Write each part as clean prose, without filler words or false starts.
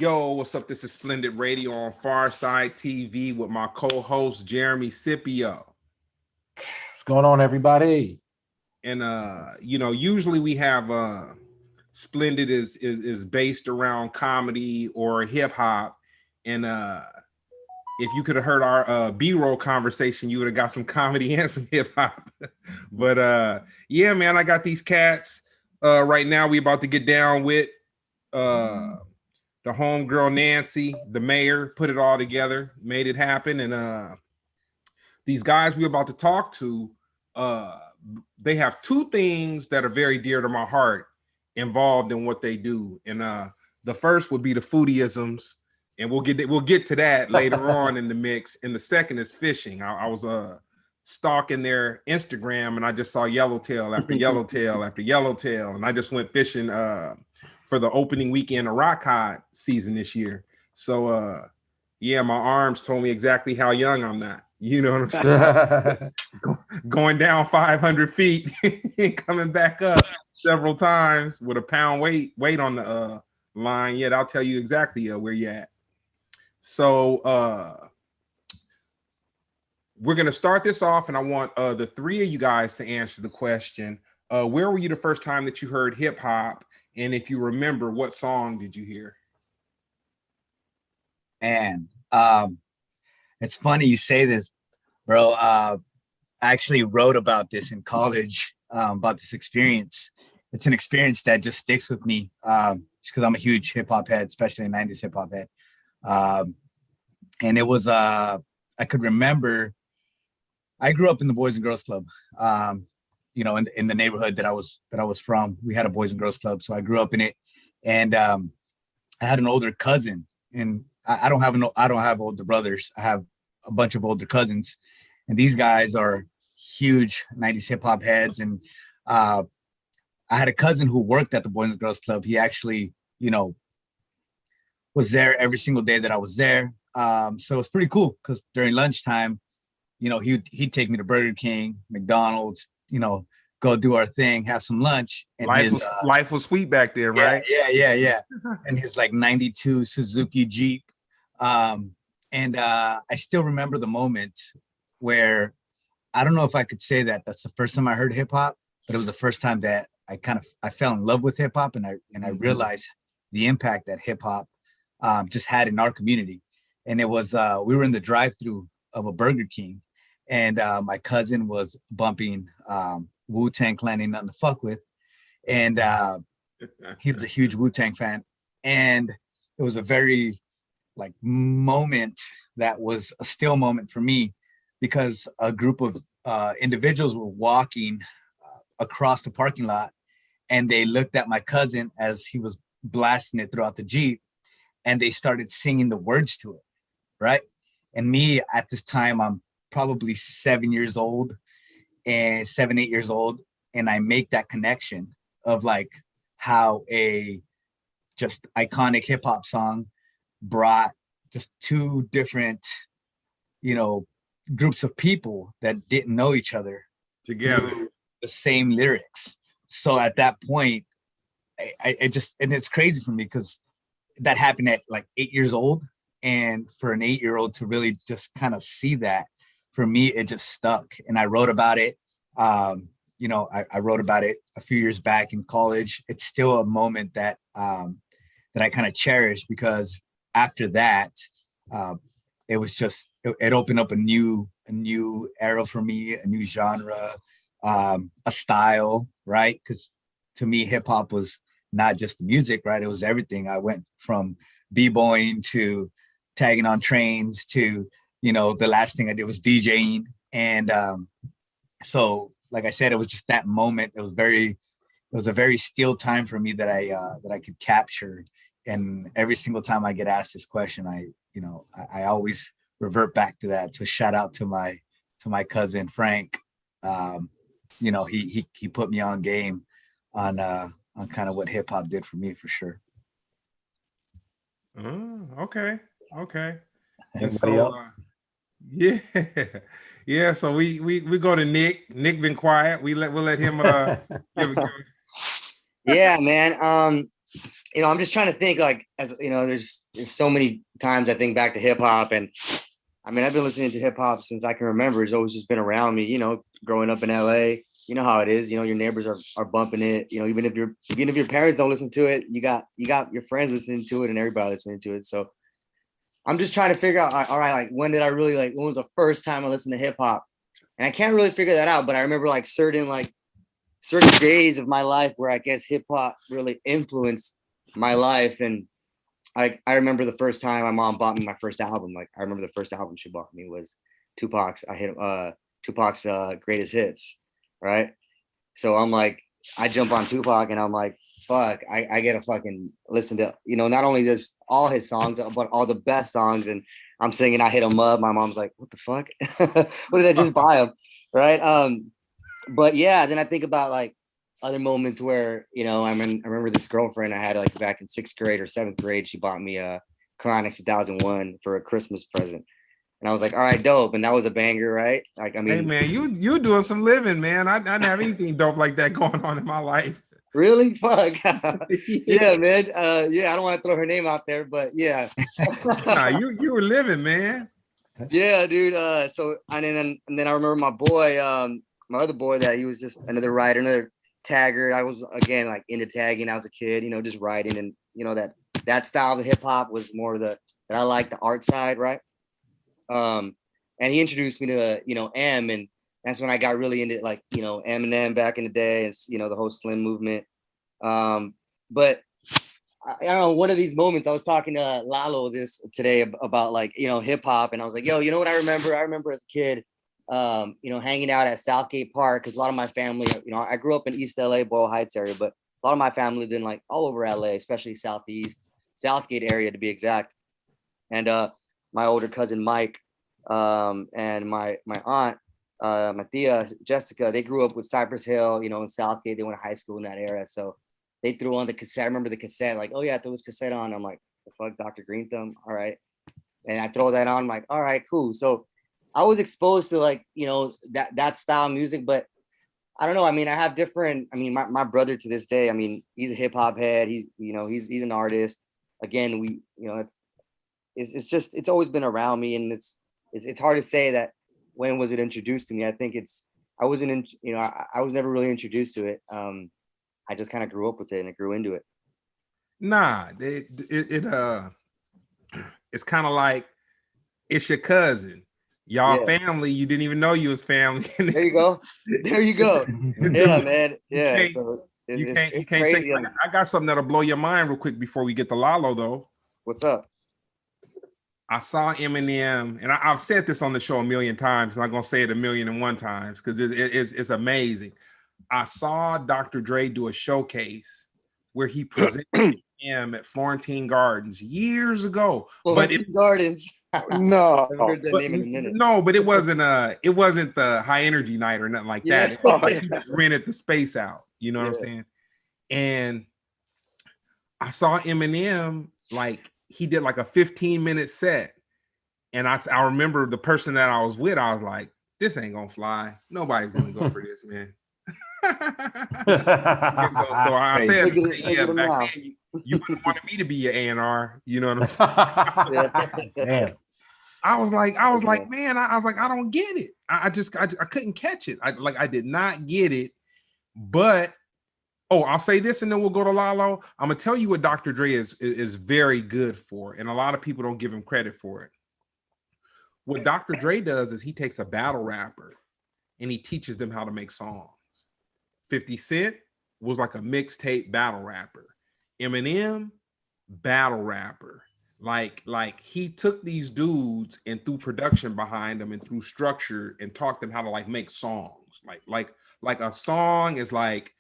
Yo, what's up? This is Splendid Radio on PharcydeTV with my co-host Jeremy Scipio. What's going on, everybody? And usually we have Splendid is based around comedy or hip hop. And if you could have heard our B-roll conversation, you would have got some comedy and some hip hop. But yeah, man, I got these cats. Right now we about to get down with the homegirl Nancy, the mayor, put it all together, made it happen. And these guys we're about to talk to, they have two things that are very dear to my heart involved in what they do. And the first would be the foodieisms, and we'll get to that later on in the mix. And the second is fishing. I was stalking their Instagram, and I just saw yellowtail after yellowtail after yellowtail, and I just went fishing for the opening weekend of Rock Cod season this year. So yeah, my arms told me exactly how young I'm not. You know what I'm saying? Going down 500 feet and coming back up several times with a pound weight on the line. Yet I'll tell you exactly where you're at. So we're gonna start this off, and I want the three of you guys to answer the question. Where were you the first time that you heard hip hop? And if you remember, what song did you hear? And it's funny you say this, bro. I actually wrote about this in college, about this experience. It's an experience that just sticks with me, just because I'm a huge hip hop head, especially a 90s hip hop head. And it was, I could remember, I grew up in the Boys and Girls Club. In the neighborhood that I was from, we had a Boys and Girls Club, so I grew up in it. And I had an older cousin, and I don't have older brothers. I have a bunch of older cousins, and these guys are huge 90s hip hop heads. And I had a cousin who worked at the Boys and Girls Club. He actually, was there every single day that I was there. So it's pretty cool because during lunchtime, he'd take me to Burger King, McDonald's, go do our thing, have some lunch. And life was sweet back there, right? Yeah. And his like 92 Suzuki Jeep. And I still remember the moment where, I don't know if I could say that that's the first time I heard hip hop, but it was the first time that I fell in love with hip hop, and I realized the impact that hip hop just had in our community. And it was we were in the drive-through of a Burger King, and my cousin was bumping Wu-Tang Clan, Ain't Nothing to Fuck With, and he was a huge Wu-Tang fan. And it was a very moment that was a still moment for me, because a group of individuals were walking across the parking lot, and they looked at my cousin as he was blasting it throughout the Jeep, and they started singing the words to it, right? And me at this time, I'm probably 7, 8 years old, and I make that connection of how a just iconic hip hop song brought just two different, groups of people that didn't know each other together, the same lyrics. So at that point, I just, and it's crazy for me because that happened at 8 years old. And for an 8-year-old to really just kind of see that, for me, it just stuck. And I wrote about it. I wrote about it a few years back in college. It's still a moment that that I kind of cherish, because after that, it was just, it opened up a new era for me, a new genre, a style, right? Because to me, hip hop was not just the music, right? It was everything. I went from b-boying to tagging on trains to, the last thing I did was DJing. And so, like I said, it was just that moment. It was a very still time for me that I could capture. And every single time I get asked this question, I always revert back to that. So shout out to my cousin Frank. He put me on game on kind of what hip hop did for me, for sure. Oh, okay. And Anybody else? Yeah. So we go to Nick. Nick been quiet. We'll let him give it. Yeah, man. I'm just trying to think, like, as there's so many times I think back to hip hop, and I mean, I've been listening to hip hop since I can remember. It's always just been around me, growing up in LA. You know how it is. Your neighbors are bumping it. Even if your parents don't listen to it, you got your friends listening to it and everybody listening to it. So I'm just trying to figure out, all right, like when was the first time I listened to hip hop? And I can't really figure that out, but I remember like certain days of my life where I guess hip hop really influenced my life. And I remember the first time my mom bought me my first album. Like, I remember the first album she bought me was Tupac's. Tupac's Greatest Hits, right? So I'm like, I jump on Tupac and I'm like, fuck, I get to fucking listen to, not only just all his songs, but all the best songs. And I'm singing, I hit him up. My mom's like, what the fuck? What did I just buy him? Right. But yeah, then I think about like other moments where, I remember this girlfriend I had like back in 6th grade or 7th grade. She bought me a Chronic 2001 for a Christmas present. And I was like, all right, dope. And that was a banger, right? Like, I mean, hey man, you doing some living, man. I didn't have anything dope like that going on in my life. Really? Fuck. Yeah, man. Yeah, I don't want to throw her name out there, but yeah. Nah, you were living, man. Yeah, dude. So and then I remember my boy, my other boy, that he was just another writer, another tagger. I was again like into tagging. I was a kid, just writing, and that style of hip hop was more that I like the art side, right? And he introduced me to M, and that's when I got really into like Eminem back in the day, and the whole Slim movement. But I don't know, one of these moments I was talking to Lalo this today about like hip hop, and I was like, yo, you know what I remember? I remember as a kid, hanging out at Southgate Park, because a lot of my family, I grew up in East LA, Boyle Heights area, but a lot of my family lived in like all over LA, especially Southeast, Southgate area to be exact. And my older cousin Mike, and my aunt, my tia Jessica, they grew up with Cypress Hill, in Southgate. They went to high school in that area, so they threw on the cassette. I remember the cassette, like, oh yeah, I threw this cassette on. I'm like, the fuck, Dr. Green Thumb, all right. And I throw that on, I'm like, all right, cool. So I was exposed to like that style of music, but I don't know. I mean, I have different. I mean, my brother to this day, I mean, he's a hip hop head. He's he's an artist. Again, it's always been around me, and it's hard to say that when was it introduced to me. I think I was never really introduced to it. I just kind of grew up with it and I grew into it. Nah, it's kind of like it's your cousin. Y'all family, you didn't even know you was family. There you go. There you go. Yeah, man. Yeah. You can't say, I got something that'll blow your mind real quick before we get to Lalo though. What's up? I saw Eminem, and I've said this on the show a million times, and I'm gonna say it 1,000,001 times because it's amazing. I saw Dr. Dre do a showcase where he presented him at Florentine Gardens years ago. Florentine Gardens. No, but it wasn't the high energy night or nothing like that. It like he just rented the space out. You know what I'm saying? And I saw Eminem, like he did like a 15-minute set, and I remember the person that I was with. I was like, "This ain't gonna fly. Nobody's gonna go for this, man." So I said, back then, you wouldn't want me to be your A&R. You know what I'm saying? I was like, man, I was like, I don't get it. I couldn't catch it. I did not get it. But I'll say this, and then we'll go to Lalo. I'm gonna tell you what Dr. Dre is very good for, and a lot of people don't give him credit for it. What Dr. Dre does is he takes a battle rapper and he teaches them how to make songs. 50 Cent was like a mixtape battle rapper. Eminem, battle rapper. Like he took these dudes and threw production behind them and through structure and taught them how to like make songs. Like a song is like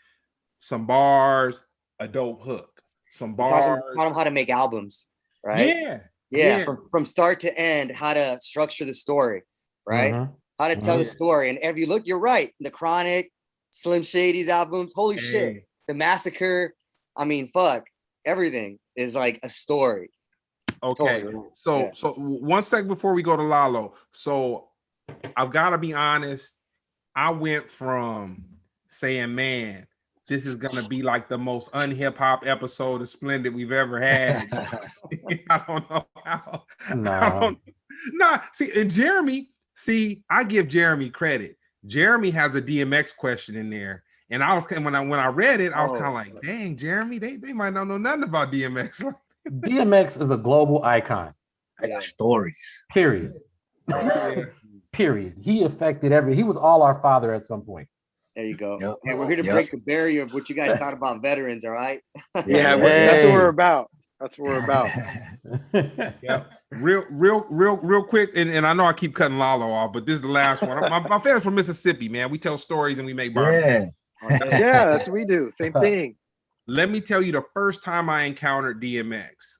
some bars, a dope hook, some bars. Taught them how to make albums, right? Yeah. From start to end, how to structure the story, right? How to tell the story. And if you look, you're right. The Chronic, Slim Shady's albums, holy shit. The Massacre, I mean, fuck, everything is like a story. Okay, totally. So 1 sec before we go to Lalo. So I've got to be honest. I went from saying, man, this is gonna be like the most unhip hop episode of Splendid we've ever had. I don't know how. Nah. See, and Jeremy, I give Jeremy credit. Jeremy has a DMX question in there. And I was when I read it, I was kind of like, dang, Jeremy, they might not know nothing about DMX. DMX is a global icon. I got stories. Period. Period. He affected he was all our father at some point. There you go. Yep. Hey, we're here to break the barrier of what you guys thought about veterans, all right? Yeah, that's what we're about. That's what we're about. Yeah. Real quick, and I know I keep cutting Lalo off, but this is the last one. My family's from Mississippi, man. We tell stories and we make barbecue. Yeah, that's what we do. Same thing. Let me tell you the first time I encountered DMX.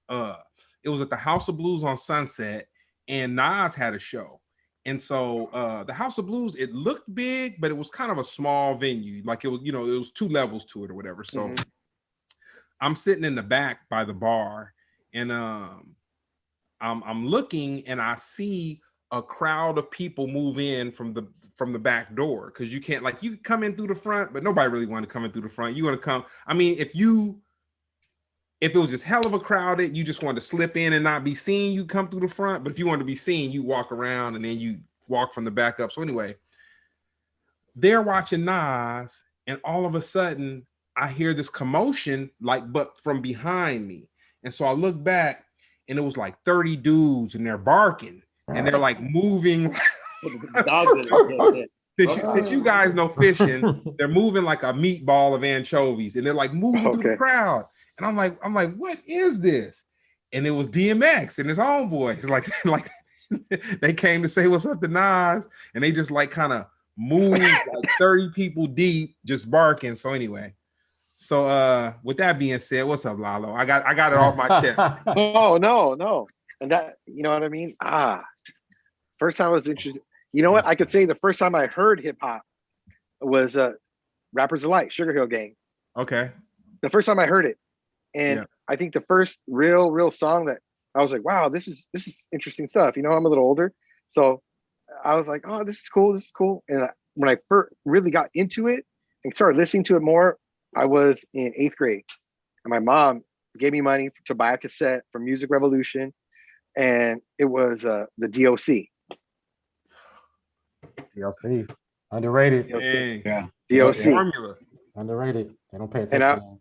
It was at the House of Blues on Sunset, and Nas had a show. And so the House of Blues, it looked big, but it was kind of a small venue. Like it was, there was 2 levels to it or whatever. So I'm sitting in the back by the bar, and I'm looking, and I see a crowd of people move in from the back door, because you can't, like, you come in through the front, but nobody really wanted to come in through the front. You want to come. I mean, if it was just hell of a crowded, you just wanted to slip in and not be seen, you come through the front. But if you wanted to be seen, you walk around and then you walk from the back up. So anyway, they're watching Nas, and all of a sudden I hear this commotion, but from behind me. And so I look back, and it was like 30 dudes, and they're barking, and they're like moving. Since you guys know fishing, they're moving like a meatball of anchovies, and they're like moving through the crowd. And I'm like, what is this? And it was DMX and his homeboys. Like they came to say what's up to Nas, and they just like kind of moved like 30 people deep, just barking. So anyway, with that being said, what's up, Lalo? I got it off my chest. No. And that, you know what I mean? First time I was interested. You know what? I could say the first time I heard hip hop was Rappers Delight, Sugar Hill Gang. Okay. The first time I heard it. And I think the first real song that I was like, wow, this is interesting stuff. I'm a little older. So I was like, oh, this is cool. And when I first really got into it and started listening to it more, I was in 8th grade. And my mom gave me money to buy a cassette from Music Revolution. And it was the DOC. DLC. Underrated. Yeah. DOC. Formula. Underrated. They don't pay attention.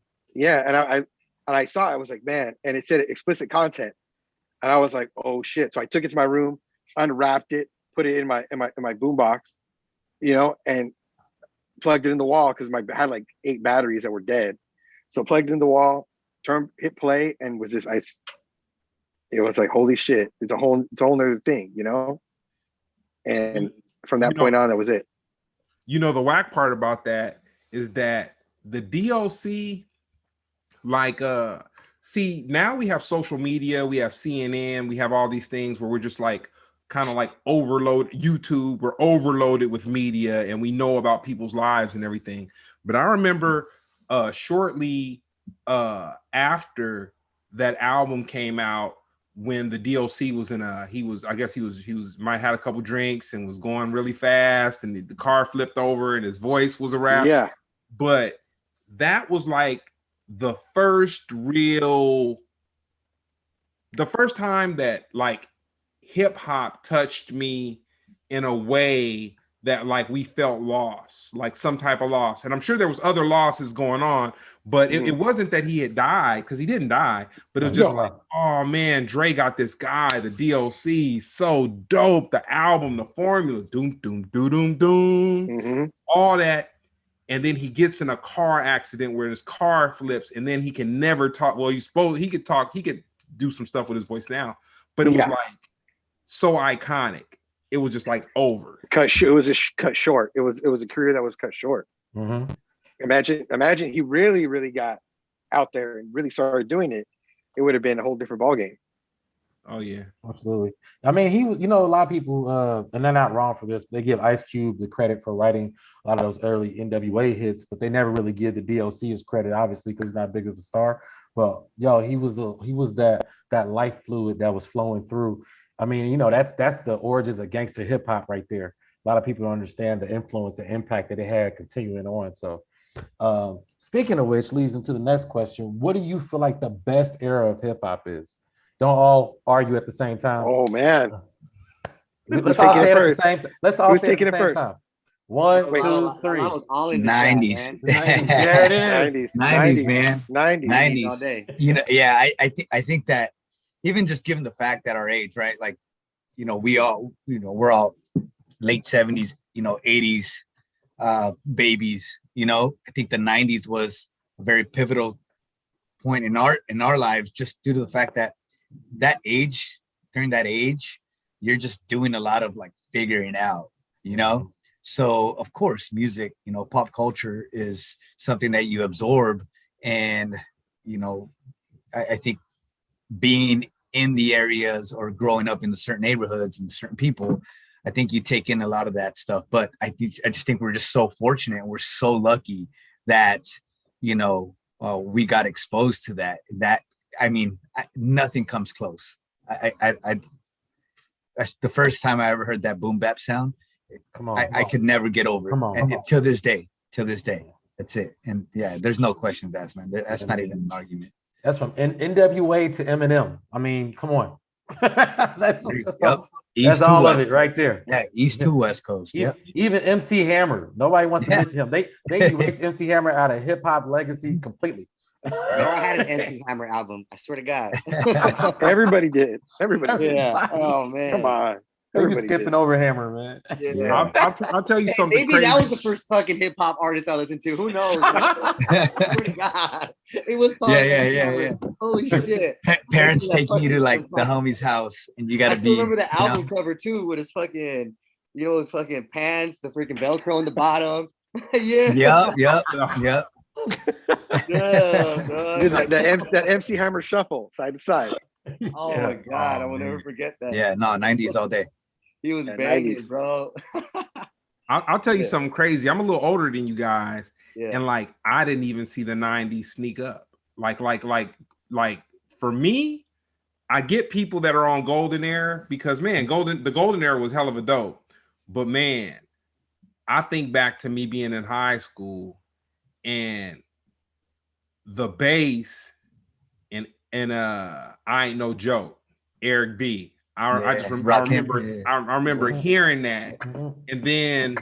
And I saw it, I was like, man, and it said explicit content. And I was like, oh shit. So I took it to my room, unwrapped it, put it in my boombox, and plugged it in the wall, because I had like 8 batteries that were dead. So plugged it in the wall, hit play, and it was like, holy shit, it's a whole nother thing, And from that point on, that was it. The whack part about that is that the DOC, see, now we have social media, we have CNN, we have all these things where we're just like kind of like YouTube, we're overloaded with media, and we know about people's lives and everything. But I remember shortly after that album came out, when the DOC was he might had a couple drinks and was going really fast, and the car flipped over and his voice was a rap. Yeah. But that was like the first time that like hip hop touched me in a way that like we felt loss, like some type of loss. And I'm sure there was other losses going on, but it wasn't that he had died, because he didn't die, but it was just like, oh man, Dre got this guy, the DOC, so dope, the album, the formula, doom, doom, doom, doom, doom, all that. And then he gets in a car accident where his car flips, and then he can never talk. Well, he could talk, he could do some stuff with his voice now, but it was like so iconic. It was just like over. It was cut short. It was a career that was cut short. Imagine he really got out there and really started doing it. It would have been a whole different ballgame. Oh yeah, absolutely. I mean, he was, a lot of people, and they're not wrong for this. They give Ice Cube the credit for writing a lot of those early NWA hits, but they never really give the DOC his credit, obviously, because he's not big of a star. Well, he was that life fluid that was flowing through. I mean, that's the origins of gangster hip hop right there. A lot of people don't understand the influence, the impact that it had continuing on. So Speaking of which, leads into the next question. What do you feel like the best era of hip hop is? Don't all argue at the same time. Oh man, Let's all taking say it it at the first? same time. Let's all Who's say it at taking the it same first? time. One, Wow, two, three. I was all in the 90s. chat, man. The 90s. There it is. 90s, 90s, man. 90s. 90s. all day. You know, yeah, I think that even just given the fact that our age, right? Like, you know, we're all late 70s, 80s babies, I think the 90s was a very pivotal point in our lives, just due to the fact that during that age, you're just doing a lot of like figuring out, so of course music, pop culture is something that you absorb. And I think being in the areas or growing up in the certain neighborhoods and certain people, I think you take in a lot of that stuff. But I just think we're just so fortunate and we're so lucky that we got exposed to that. Nothing comes close. That's the first time I ever heard that boom bap sound. I could never get over it. And till this day, that's it. And yeah, there's no questions asked, man. That's not even an argument. That's from NWA to Eminem. I mean, come on. that's all of it right there. Yeah, East to West Coast. Yeah. Even MC Hammer. Nobody wants to mention him. They erased MC Hammer out of hip hop legacy completely. Bro, I had an MC Hammer album. I swear to God. Everybody did. Everybody did. Yeah. Oh man. Come on. They be skipping over Hammer, man. Yeah. I'll tell you something. Maybe crazy. that was the first fucking hip hop artist I listened to. Who knows? I swear to God. It was yeah. Holy shit. Parents taking you to like the homie's house, and you gotta be. I remember the album cover too, with his fucking, his fucking pants, the freaking Velcro on the bottom. Yeah. Yep. That MC Hammer shuffle, side to side. Oh my God, I will never forget that. Yeah, no, 90s all day. He was banging, 90s. bro. I'll tell you something crazy. I'm a little older than you guys, and like I didn't even see the 90s sneak up. Like for me, I get people that are on golden era because man, the golden era was hell of a dope. But man, I think back to me being in high school and the bass and I Ain't No Joke, Eric B. I remember hearing that, and then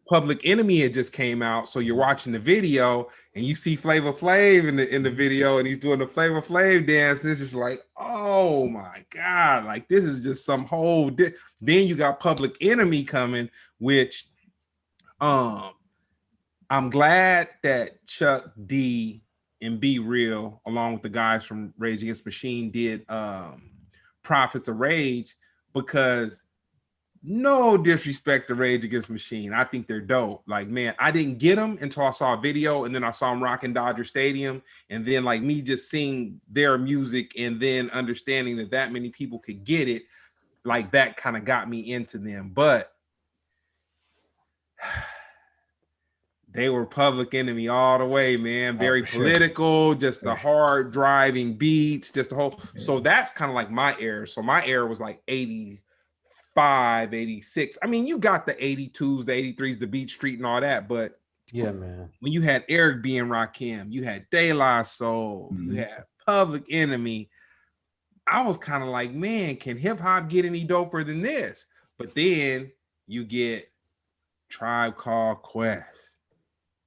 Public Enemy had just came out. So you're watching the video and you see Flavor Flav in the video, and he's doing the Flavor Flav dance. And it's just like, oh my God, like this is just some whole. Then you got Public Enemy coming, which I'm glad that Chuck D and Be Real, along with the guys from Rage Against the Machine, did Prophets of Rage, because no disrespect to Rage Against the Machine, I think they're dope. Like, man, I didn't get them until I saw a video, and then I saw them rocking Dodger Stadium, and then like me just seeing their music and then understanding that many people could get it, like that kind of got me into them. But they were Public Enemy all the way, man. Very political, just the hard driving beats, just the whole. So that's kind of like my era. So my era was like 85, 86. I mean, you got the 82s, the 83s, the Beat Street and all that. But yeah, man, when you had Eric B and Rakim, you had De La Soul, you had Public Enemy. I was kind of like, man, can hip hop get any doper than this? But then you get Tribe Called Quest.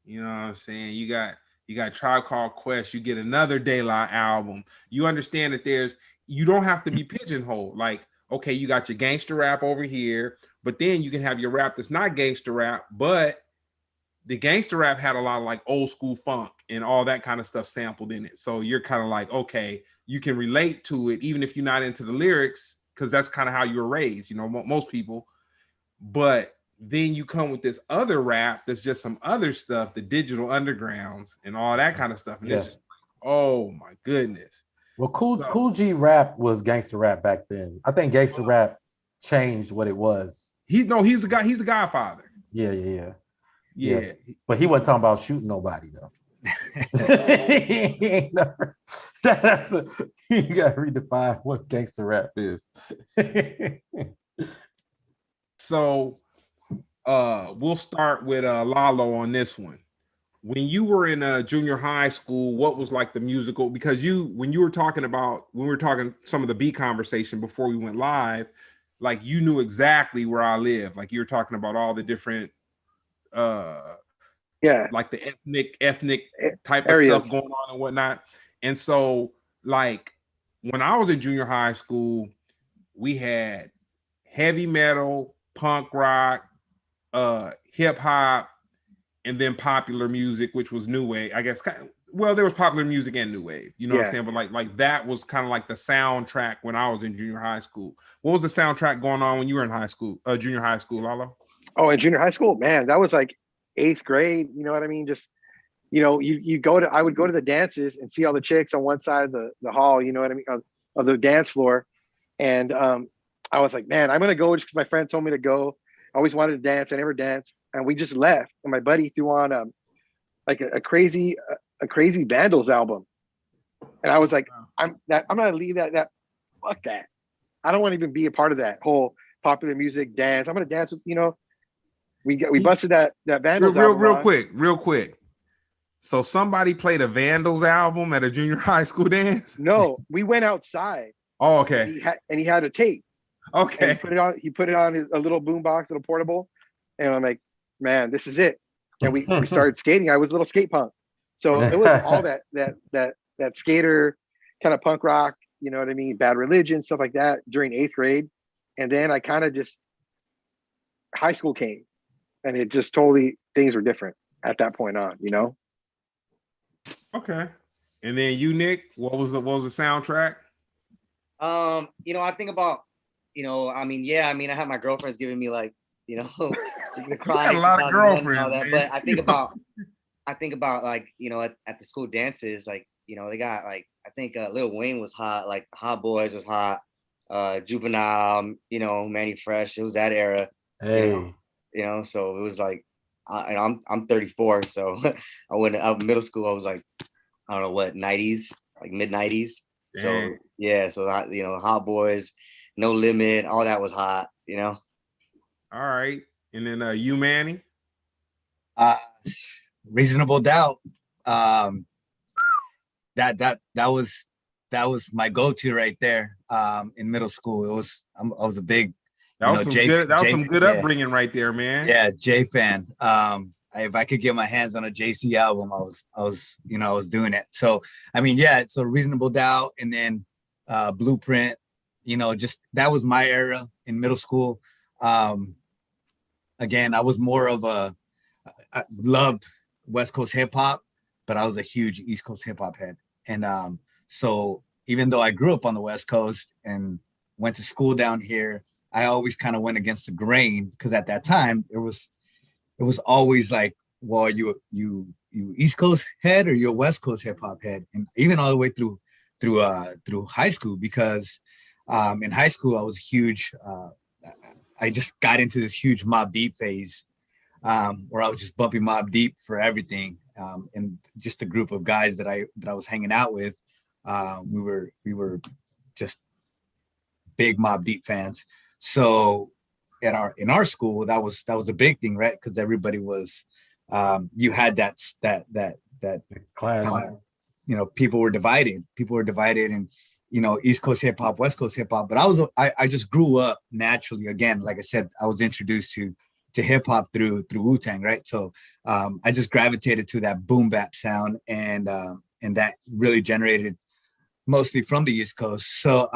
You know what I'm saying? You got Tribe Called Quest. You get another De La album. You understand that you don't have to be pigeonholed. Like, okay, you got your gangster rap over here, but then you can have your rap that's not gangster rap, but the gangster rap had a lot of like old school funk and all that kind of stuff sampled in it. So you're kind of like, okay, you can relate to it, even if you're not into the lyrics, because that's kind of how you were raised, most people. But then you come with this other rap that's just some other stuff, the Digital Undergrounds and all that kind of stuff. And it's just like, oh my goodness. Well, Cool G rap was gangster rap back then. I think gangster rap changed what it was. He's the guy. He's the Godfather. Yeah. But he wasn't talking about shooting nobody though. You gotta redefine what gangster rap is. So we'll start with Lalo on this one. when you were in junior high school, what was like the musical? Because when you were talking about, when we were talking some of the B conversation before we went live, like you knew exactly where I live. Like you were talking about all the different, Yeah, like the ethnic type of stuff areas. going on and whatnot. And so, like when I was in junior high school, we had heavy metal, punk rock, hip hop, and then popular music, which was new wave. I guess well, there was popular music and new wave. You know what I'm Yeah. saying? But like that was kind of like the soundtrack when I was in junior high school. What was the soundtrack going on when you were in high school, junior high school, Lalo? Oh, in junior high school, man, that was like 8th grade. You know what I mean? Just I would go to the dances and see all the chicks on one side of the hall. You know what I mean? Of the dance floor, and I was like, man, I'm gonna go just because my friend told me to go. I always wanted to dance. I never danced, and we just left. And my buddy threw on like a crazy Vandals album, and I was like, I'm gonna leave that. Fuck that. I don't want to even be a part of that whole popular music dance. I'm gonna dance with we busted that Vandals album Real quick. So somebody played a Vandals album at a junior high school dance? No, we went outside. Oh, okay. He had a tape. Okay. And he put it on a little boom box, little portable. And I'm like, man, this is it. And we started skating. I was a little skate punk. So it was all that skater kind of punk rock, you know what I mean? Bad Religion, stuff like that during 8th grade. And then I kind of just, high school came and it just totally, things were different at that point on, you know? Okay. And then you, Nick, what was the soundtrack? I think about, I have my girlfriends giving me like, the crying. A lot of girlfriends, all that. man. But I think about like, at the school dances, like, they got like, I think Lil Wayne was hot, like Hot Boys was hot, Juvenile, Manny Fresh, it was that era. Hey. So it was like, and I'm 34, so I went out middle school. I was like, I don't know what 90s, like mid 90s. So yeah, so Hot Boys, No Limit, all that was hot. All right, and then you, Manny. Reasonable Doubt. That was my go-to right there. In middle school, I was a big. That was some good upbringing right there, man. Yeah, J fan. If I could get my hands on a JC album, I was doing it. So I mean, yeah, so Reasonable Doubt, and then Blueprint. Just that was my era in middle school. Again, I was more of I loved West Coast hip hop, but I was a huge East Coast hip hop head. And so even though I grew up on the West Coast and went to school down here, I always kind of went against the grain, because at that time it was always like, well, you East Coast head or you're West Coast hip hop head, and even all the way through high school, because in high school I was huge. I just got into this huge Mobb Deep phase, where I was just bumping Mobb Deep for everything, and just a group of guys that I was hanging out with. We were just big Mobb Deep fans. So in our school, that was a big thing, right? Because everybody was, you had that Clan. people were divided, and East Coast hip hop, West Coast hip hop. But I just grew up naturally. Again, like I said, I was introduced to hip hop through Wu-Tang, right? So I just gravitated to that boom bap sound, and that really generated mostly from the East Coast. So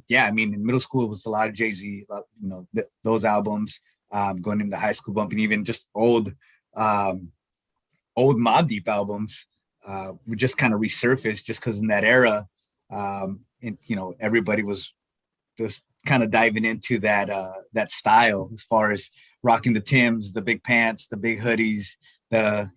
yeah, I mean, in middle school it was a lot of Jay-Z, those albums. Going into high school, bumping even just old Mobb Deep albums would just kind of resurface, just because in that era, everybody was just kind of diving into that style, as far as rocking the Timbs, the big pants, the big hoodies, the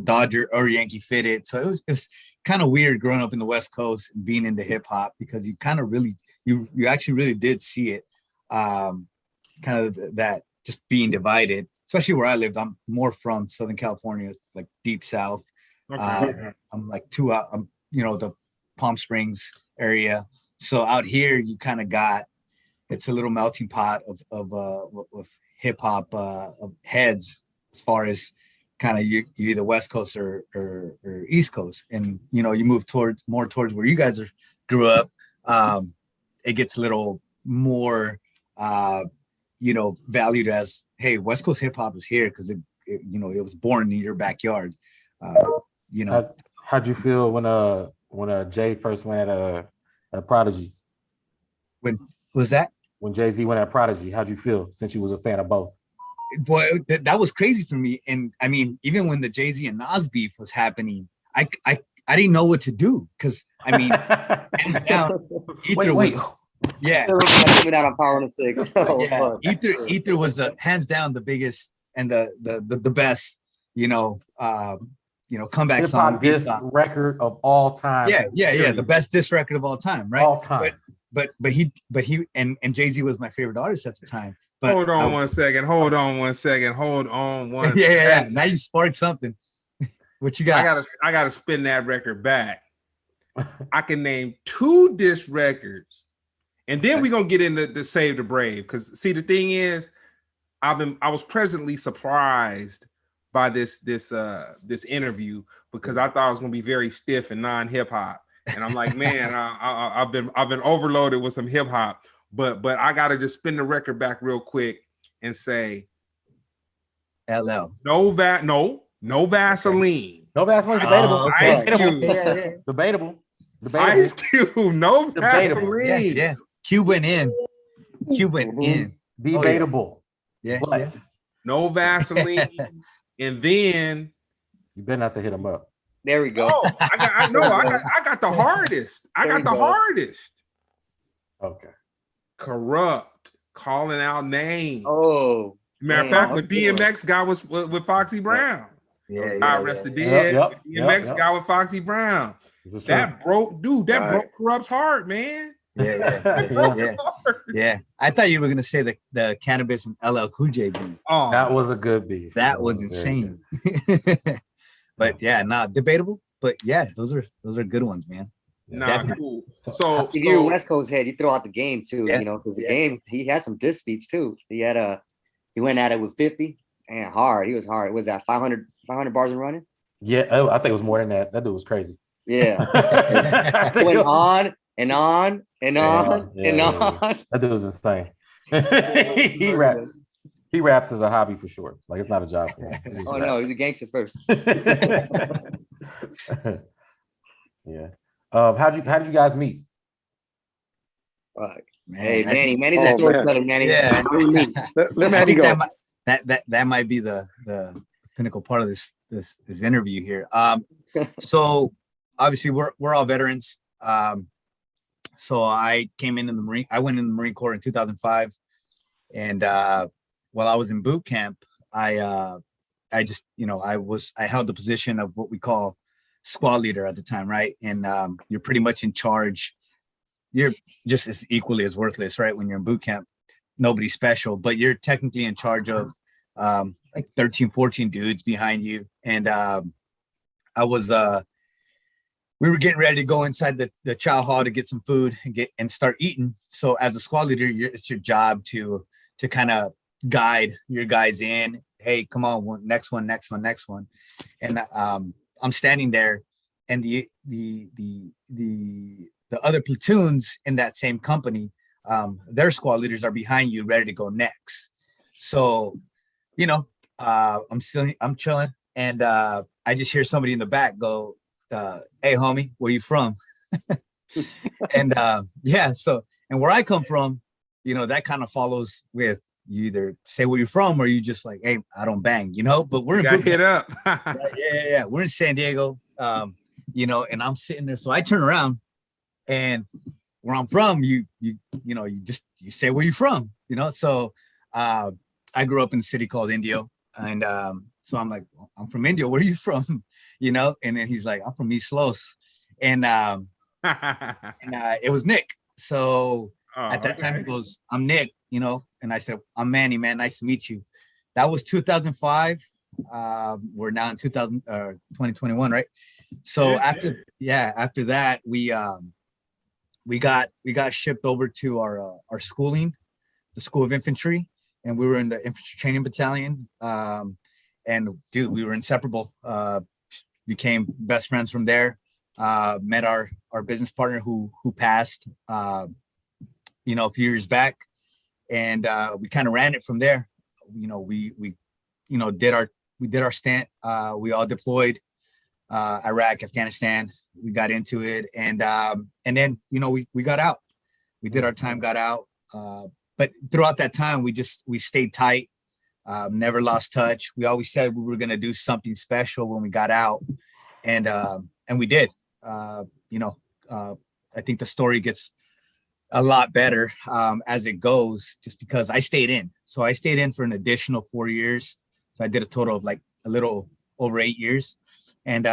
Dodger or Yankee fitted. So it was kind of weird growing up in the West Coast and being into hip hop, because you kind of really, you actually really did see it, kind of that just being divided, especially where I lived. I'm more from Southern California, like deep South. Okay. I'm like I'm the Palm Springs area. So out here, you kind of got, it's a little melting pot of hip hop heads, as far as kind of you either West Coast or East Coast, and you know, you move more towards where you guys grew up. It gets a little more you know, valued as, hey, West Coast hip hop is here because it you know, it was born in your backyard. You know, how'd you feel when Jay first went at Prodigy? when was that? When Jay-Z went at Prodigy, how'd you feel since you was a fan of both? Boy, that was crazy for me. And I mean, even when the Jay-Z and Nas beef was happening, I didn't know what to do because I mean, hands down, Ether wait. was, yeah, coming out on Power 106. Oh, yeah. fuck. Ether was hands down the biggest and the best, you know, comeback song. Hip-hop diss record of all time. Yeah. The best diss record of all time, right? All time. But he and Jay-Z was my favorite artist at the time. But Hold on one second. Yeah. Now you sparked something. What you got? I gotta spin that record back. I can name 2 diss records, and then we're gonna get into the Save the Brave. Because see, the thing is, I was pleasantly surprised by this interview because I thought it was gonna be very stiff and non-hip hop. And I'm like, man, I've been overloaded with some hip hop, but I gotta just spin the record back real quick and say, LL. no Vaseline. No Vaseline, debatable. Okay. Ice Cube. Debatable. Ice Cube, no Debatable. Vaseline. Yeah. Cube went in. Debatable. Yeah. But Yeah. No Vaseline. And then you better not say hit him up. There we go. I got the hardest. Hardest. Okay. Corrupt, calling out names. Oh, Matter of fact, when DMX guy was with Foxy Brown. God rest the dead. DMX guy with Foxy Brown. That broke Corrupt's heart, man. Yeah. I thought you were gonna say the Cannabis and LL Cool J beef. Oh, that was a good beef. That was insane. But yeah, debatable. But yeah, those are good ones, man. Cool. So if you're a West Coast head, you throw out the game too. Yeah. You know, because the game he had some diss beats too. He went at it with 50 and hard. He was hard. Was that 500 bars and running? Yeah, I think it was more than that. That dude was crazy. Yeah. Went on and on and on and on. That dude was insane. He raps as a hobby for sure. Like it's not a job for him. Oh no, he's a gangster first. Yeah. How did you guys meet? Hey, Manny's a storyteller, Manny. Yeah. Let Manny go. That might be the pinnacle part of this interview here. So obviously we're all veterans. So I came into the Marine. I went in the Marine Corps in 2005, and while I was in boot camp, I just I held the position of what we call squad leader at the time, right? And you're pretty much in charge. You're just as equally as worthless, right? When you're in boot camp, nobody's special, but you're technically in charge of like 13, 14 dudes behind you. And we were getting ready to go inside the chow hall to get some food and start eating. So as a squad leader, it's your job to kind of guide your guys in. Hey, come on, next one. And I'm standing there, and the other platoons in that same company, their squad leaders are behind you, ready to go next. So, I'm chilling, and I just hear somebody in the back go, "Hey, homie, where you from?" And and where I come from, that kind of follows with you either say where you're from or you just like, hey, I don't bang, but we're got hit up. Yeah. We're in San Diego, and I'm sitting there. So I turn around, and where I'm from, you say where you're from, So I grew up in a city called Indio. And so I'm like, well, I'm from Indio. Where are you from? And then he's like, I'm from East Los. And it was Nick. So at that time, he goes, I'm Nick, and I said, I'm Manny, man. Nice to meet you. That was 2005. We're now in 2021, right? So after that, we got shipped over to our schooling, the School of Infantry, and we were in the infantry training battalion. And and dude, we were inseparable. Became best friends from there. Met our business partner who passed, a few years back, and we kind of ran it from there. We did our stint. We all deployed, Iraq, Afghanistan. We got into it, and then we got out. We did our time, got out. But throughout that time, we stayed tight. Never lost touch. We always said we were going to do something special when we got out, and we did. I think the story gets a lot better as it goes, just because I stayed in. So I stayed in for an additional 4 years. So I did a total of like a little over 8 years, and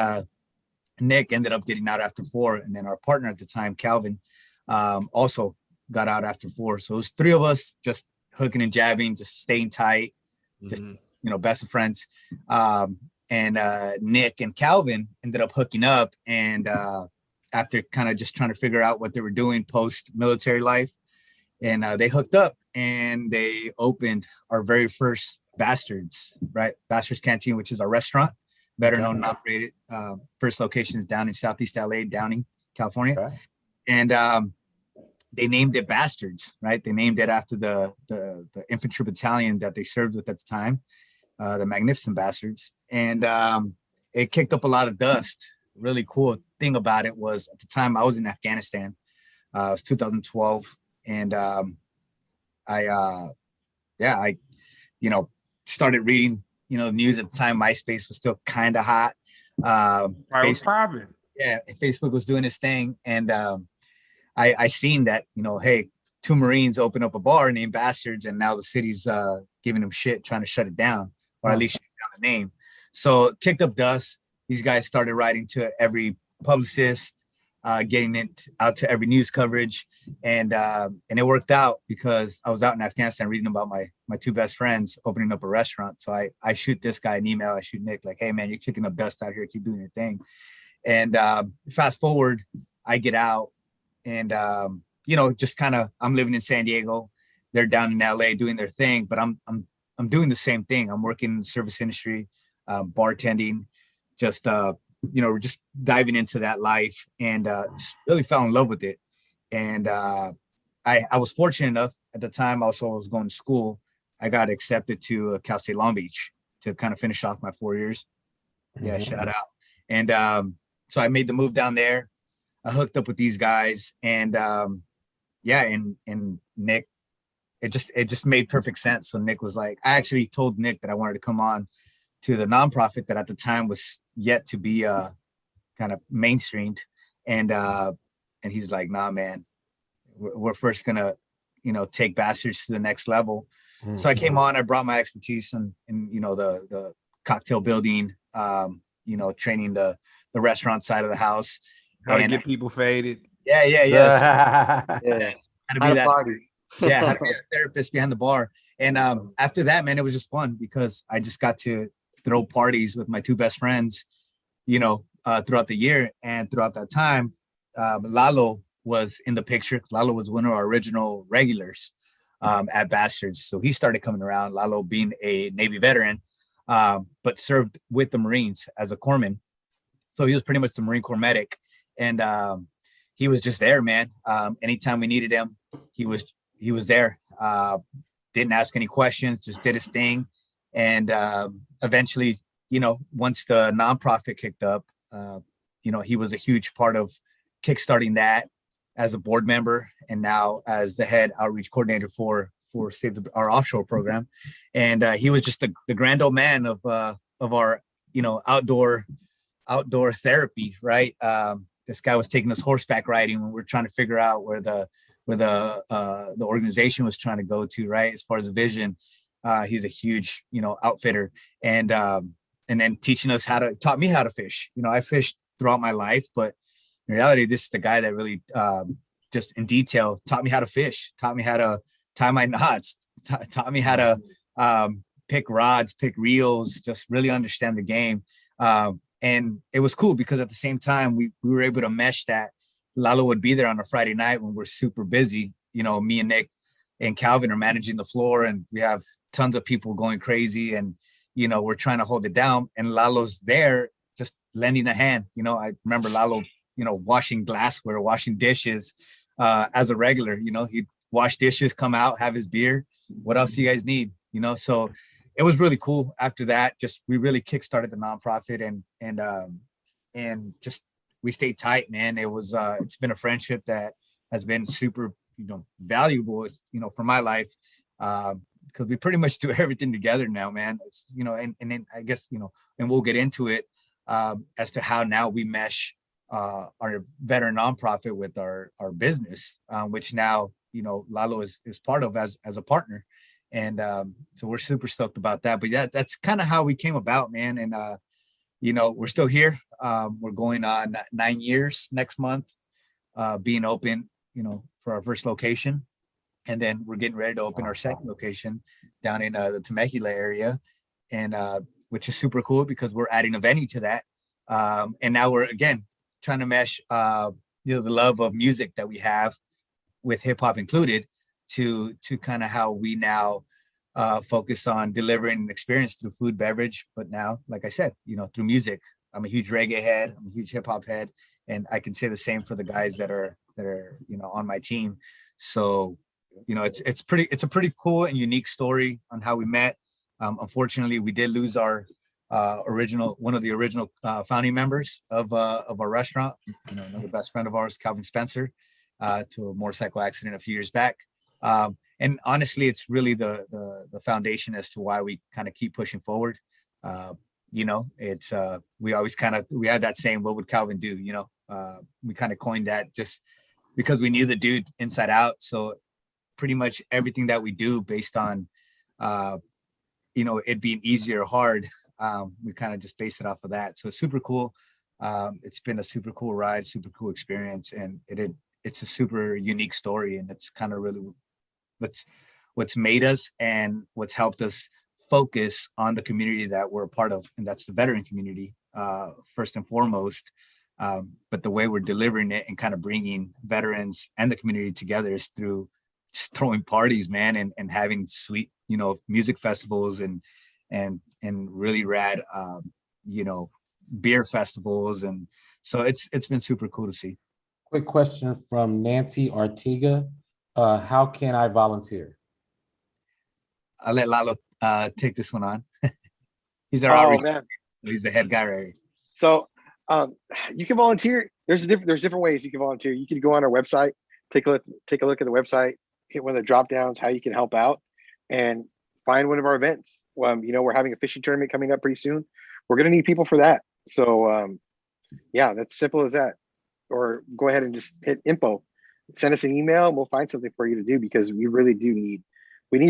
Nick ended up getting out after 4, and then our partner at the time, Calvin, also got out after 4. So it was 3 of us just hooking and jabbing, just staying tight, just best of friends. And Nick and Calvin ended up hooking up, and after kind of just trying to figure out what they were doing post military life, and they hooked up and they opened our very first Bastards Canteen, which is our restaurant, better known and operated. First location is down in Southeast LA, Downey, California. Okay. And they named it Bastards, right? They named it after the infantry battalion that they served with at the time, the Magnificent Bastards. And it kicked up a lot of dust. Really cool thing about it was, at the time I was in Afghanistan. It was 2012, and I started reading the news at the time. MySpace was still kind of hot. Facebook, yeah, Facebook was doing its thing, and I seen that, hey, 2 Marines open up a bar named Bastards, and now the city's giving them shit, trying to shut it down, or at least shut down the name. So it kicked up dust. These guys started writing to every publicist, getting it out to every news coverage, and it worked out, because I was out in Afghanistan reading about my 2 best friends opening up a restaurant. So I shoot this guy an email. I shoot Nick, like, hey man, you're kicking up dust out here. Keep doing your thing. And fast forward, I get out, and just kind of, I'm living in San Diego. They're down in LA doing their thing, but I'm doing the same thing. I'm working in the service industry, bartending, just just diving into that life, and just really fell in love with it. And I was fortunate enough at the time. Also, I was going to school. I got accepted to Cal State Long Beach to kind of finish off my 4 years. Yeah, shout out. And so I made the move down there. I hooked up with these guys, and and Nick, it just made perfect sense. So Nick was like, I actually told Nick that I wanted to come on to the nonprofit that at the time was yet to be kind of mainstreamed, and he's like, nah man, we're first gonna take Bastards to the next level. So I came on. I brought my expertise in the cocktail building, training the restaurant side of the house, how to get people faded. Yeah. Yeah. How to be that party. Yeah, how to be a therapist behind the bar. And after that, man, it was just fun, because I just got to throw parties with my 2 best friends, throughout the year. And throughout that time, Lalo was in the picture. Lalo was one of our original regulars at Bastards. So he started coming around, Lalo being a Navy veteran, but served with the Marines as a corpsman. So he was pretty much the Marine Corps medic. And he was just there, man. Anytime we needed him, he was there. Didn't ask any questions, just did his thing. And eventually, once the nonprofit kicked up, he was a huge part of kickstarting that as a board member, and now as the head outreach coordinator for our offshore program. And he was just the grand old man of our outdoor therapy, right? This guy was taking us horseback riding when we were trying to figure out where the organization was trying to go to, right? As far as the vision, he's a huge, outfitter, and then taught me how to fish. I fished throughout my life, but in reality, this is the guy that really, just in detail, taught me how to fish, taught me how to tie my knots, taught me how to pick rods, pick reels, just really understand the game. And it was cool, because at the same time, we were able to mesh that. Lalo would be there on a Friday night when we're super busy. Me and Nick and Calvin are managing the floor, and we have tons of people going crazy. And, you know, we're trying to hold it down, and Lalo's there just lending a hand. You know, I remember Lalo, you know, washing glassware, washing dishes as a regular. You know, he'd wash dishes, come out, have his beer. What else do you guys need? You know, so it was really cool. After that, just we really kickstarted the nonprofit, and just we stayed tight, man. It was it's been a friendship that has been super, you know, valuable, you know, for my life. Because we pretty much do everything together now, man. It's, you know, and then I guess, you know, and we'll get into it as to how now we mesh our veteran nonprofit with our business, which now, you know, Lalo is part of as a partner. And so we're super stoked about that. But yeah, that's kind of how we came about, man. And, you know, we're still here. We're going on 9 years next month, being open, you know, for our first location. And then we're getting ready to open our second location down in the Temecula area, and which is super cool because we're adding a venue to that. And now we're again trying to mesh, you know, the love of music that we have with hip hop included to kind of how we now focus on delivering an experience through food, beverage, but now, like I said, you know, through music. I'm a huge reggae head. I'm a huge hip hop head, and I can say the same for the guys that are you know on my team. So, you know, it's a pretty cool and unique story on how we met. Unfortunately, we did lose our one of the original founding members of our restaurant, you know, another best friend of ours, Calvin Spencer, to a motorcycle accident a few years back. And honestly, it's really the foundation as to why we kind of keep pushing forward. You know, it's we always we had that saying, what would Calvin do? You know, we kind of coined that just because we knew the dude inside out. So pretty much everything that we do based on, you know, it being easy or hard, we kind of just base it off of that. So it's super cool. It's been a super cool ride, super cool experience, and it's a super unique story, and it's kind of really what's made us and what's helped us focus on the community that we're a part of, and that's the veteran community, first and foremost. But the way we're delivering it and kind of bringing veterans and the community together is through just throwing parties, man, and having sweet, you know, music festivals and really rad, you know, beer festivals. And so it's been super cool to see. Quick question from Nancy Artiga. How can I volunteer? I'll let Lalo take this one on. He's our Oh outreach. man, He's the head guy right here. so you can volunteer. There's different ways you can volunteer. You can go on our website, take a look at the website, hit one of the drop downs, how you can help out, and find one of our events. You know, we're having a fishing tournament coming up pretty soon. We're gonna need people for that. So yeah, that's simple as that. Or go ahead and just hit info, send us an email, and we'll find something for you to do, because we really do need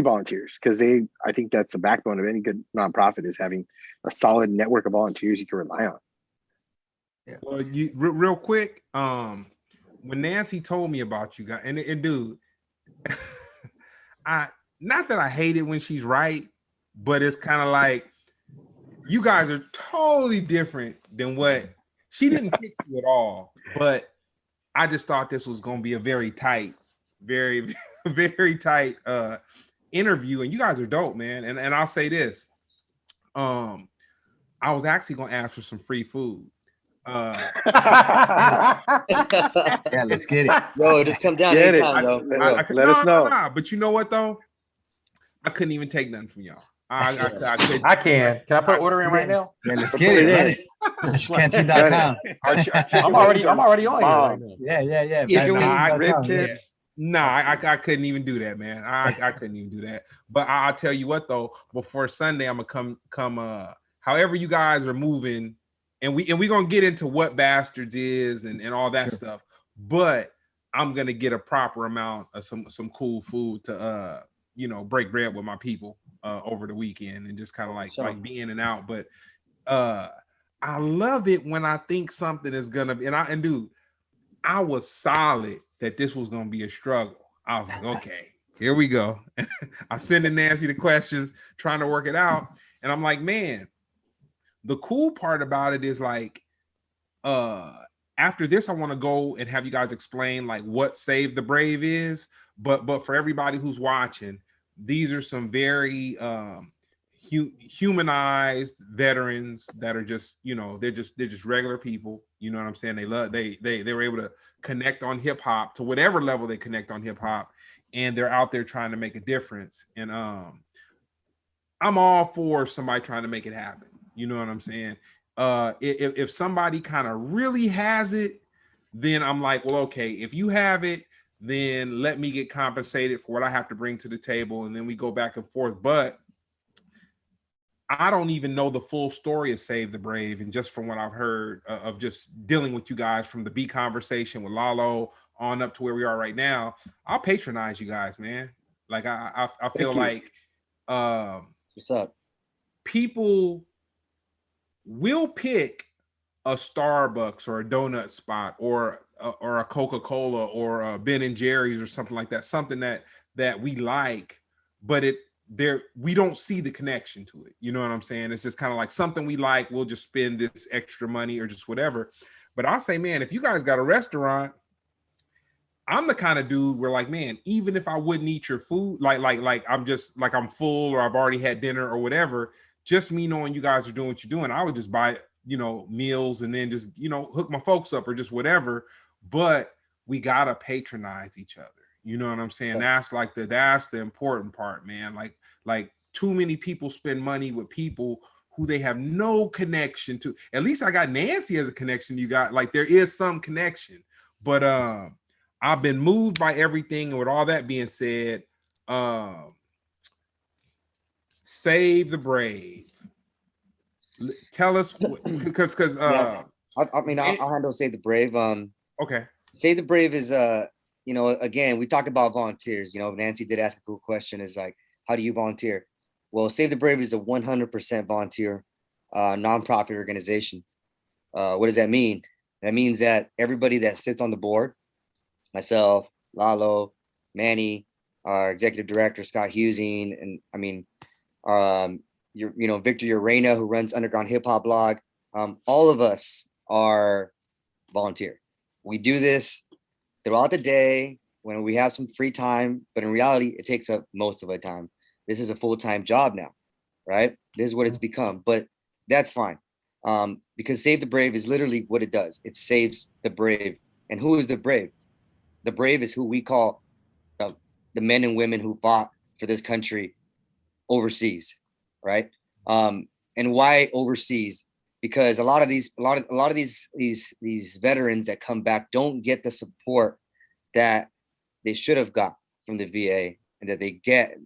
volunteers, because I think that's the backbone of any good nonprofit, is having a solid network of volunteers you can rely on. Yeah. Well, you real quick, when Nancy told me about you guys, and dude, not that I hate it when she's right, but it's kind of like you guys are totally different than what she didn't pick you at all. But I just thought this was going to be a very tight, very, very tight interview, and you guys are dope, man. And I'll say this, I was actually going to ask for some free food. Yeah, let's get it. Yo, just come down Get it. anytime, though. Let us know. But you know what though? I couldn't even take nothing from y'all. I couldn't. I can. Can I put an order in right now? Yeah, let's get it. Run it. Fishcanteen.com. I'm already on here right now. Yeah. Yeah, Rib tips. I couldn't even do that, man. I couldn't even do that. But I'll tell you what though, before Sunday, I'm gonna come however you guys are moving, and we're gonna get into what Bastards is and all that stuff. But I'm gonna get a proper amount of some cool food to you know, break bread with my people over the weekend, and just kind of like be in and out. But I love it when I think something is gonna be, and dude, I was solid that this was gonna be a struggle. I was like, okay, here we go. I'm sending Nancy the questions, trying to work it out, and I'm like, man, the cool part about it is like, after this, I want to go and have you guys explain like what Save the Brave is. But for everybody who's watching, these are some very humanized veterans that are just, they're just regular people. You know what I'm saying? They were able to connect on hip hop to whatever level they connect on hip hop, and they're out there trying to make a difference. And I'm all for somebody trying to make it happen. You know what I'm saying? If somebody kind of really has it, then I'm like, well, okay, if you have it, then let me get compensated for what I have to bring to the table, and then we go back and forth. But I don't even know the full story of Save the Brave, and just from what I've heard of just dealing with you guys from the B conversation with Lalo on up to where we are right now, I'll patronize you guys, man. Like I feel like what's up? People will pick a Starbucks or a donut spot or a Coca-Cola or a Ben and Jerry's or something like that, something that we like, but we don't see the connection to it. You know what I'm saying? It's just kind of like something we like, we'll just spend this extra money or just whatever. But I'll say, man, if you guys got a restaurant, I'm the kind of dude where, like, man, even if I wouldn't eat your food, like I'm just like I'm full or I've already had dinner or whatever, just me knowing you guys are doing what you're doing, I would just buy, meals and then just, hook my folks up or just whatever. But we gotta patronize each other. You know what I'm saying? That's the important part, man. Like too many people spend money with people who they have no connection to. At least I got Nancy as a connection. You got, like, there is some connection, but I've been moved by everything. And with all that being said, Save the Brave. Tell us, because I'll handle Save the Brave. Okay. Save the Brave is again, we talked about volunteers. Nancy did ask a cool question, is like, how do you volunteer? Well, Save the Brave is a 100% volunteer nonprofit organization. What does that mean? That means that everybody that sits on the board, myself, Lalo, Manny, our executive director, Scott Husing, and Victor Urena, who runs Underground Hip Hop Blog. All of us are volunteer. We do this throughout the day when we have some free time, but in reality, it takes up most of our time. This is a full-time job now, right? This is what it's become, but that's fine. Because Save the Brave is literally what it does. It saves the brave. And who is the brave? The brave is who we call the men and women who fought for this country overseas, right? And why overseas? Because a lot of these veterans that come back don't get the support that they should have got from the VA, and that they get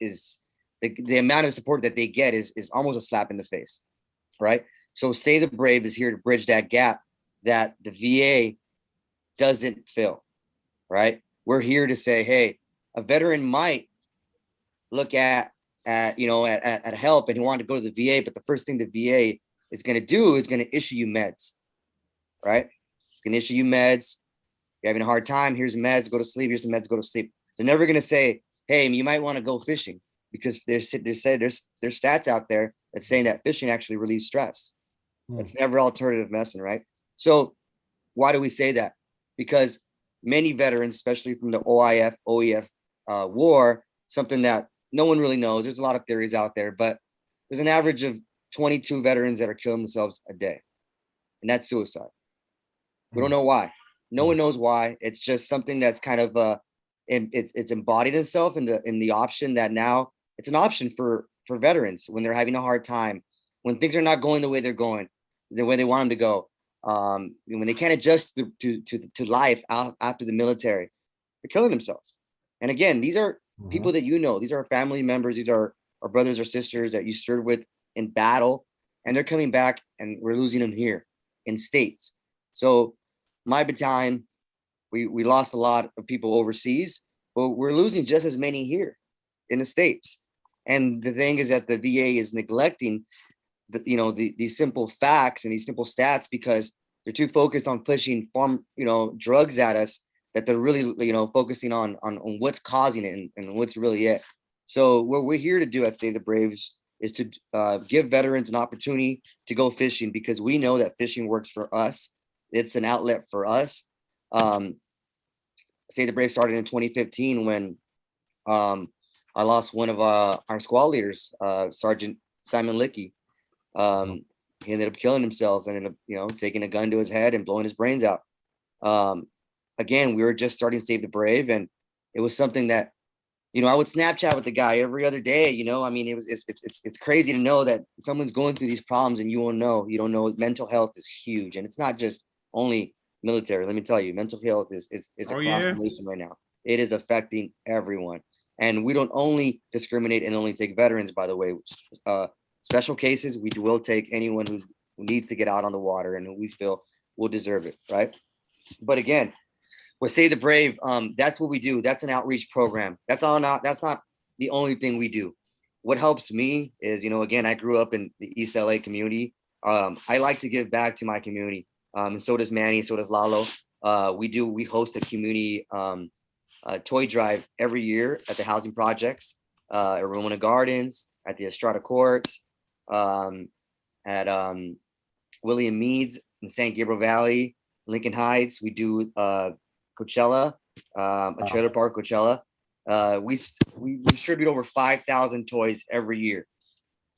is the amount of support that they get is almost a slap in the face, right? So Save the Brave is here to bridge that gap that the VA doesn't fill, right? We're here to say, hey, a veteran might look at help and he wanted to go to the VA, but the first thing the VA is going to do is going to issue you meds, right? It's going to issue you meds. You're having a hard time. Here's meds, go to sleep. Here's the meds, go to sleep. They're never going to say, hey, you might want to go fishing, because there's stats out there that's saying that fishing actually relieves stress. It's never alternative medicine, right? So why do we say that? Because many veterans, especially from the OEF war, something that no one really knows. There's a lot of theories out there, but there's an average of 22 veterans that are killing themselves a day, and that's suicide. We don't know why. No one knows why. It's just something that's kind of it's embodied itself in the option that now it's an option for veterans when they're having a hard time, when things are not going the way they're going, the way they want them to go, when they can't adjust to life after the military, they're killing themselves. And again, these are people that these are family members, these are our brothers or sisters that you served with in battle, and they're coming back, and we're losing them here in states. So my battalion, we lost a lot of people overseas, but we're losing just as many here in the States. And the thing is that the VA is neglecting these simple facts and these simple stats, because they're too focused on pushing drugs at us, that they're really focusing on what's causing it and what's really it. So what we're here to do at Save the Braves is to give veterans an opportunity to go fishing, because we know that fishing works for us. It's an outlet for us. Save the Brave started in 2015 when I lost one of our squad leaders, Sergeant Simon Lickey. He ended up killing himself and ended up, you know, taking a gun to his head and blowing his brains out. Again, we were just starting Save the Brave, and it was something that, you know, I would Snapchat with the guy every other day. You know, I mean, it's crazy to know that someone's going through these problems and you don't know. Mental health is huge, and it's not just only military. Let me tell you, mental health is across the nation right now. It is affecting everyone, and we don't only discriminate and only take veterans. By the way, special cases, we will take anyone who needs to get out on the water and who we feel will deserve it, right? But again, with Save the Brave, that's what we do. That's an outreach program. That's not the only thing we do. What helps me is, you know, again, I grew up in the East LA community. I like to give back to my community. And so does Manny, so does Lalo. We host a community toy drive every year at the housing projects, at Ramona Gardens, at the Estrada Courts, at William Meads in San Gabriel Valley, Lincoln Heights. We do Coachella, a trailer park, Coachella. We distribute over 5,000 toys every year.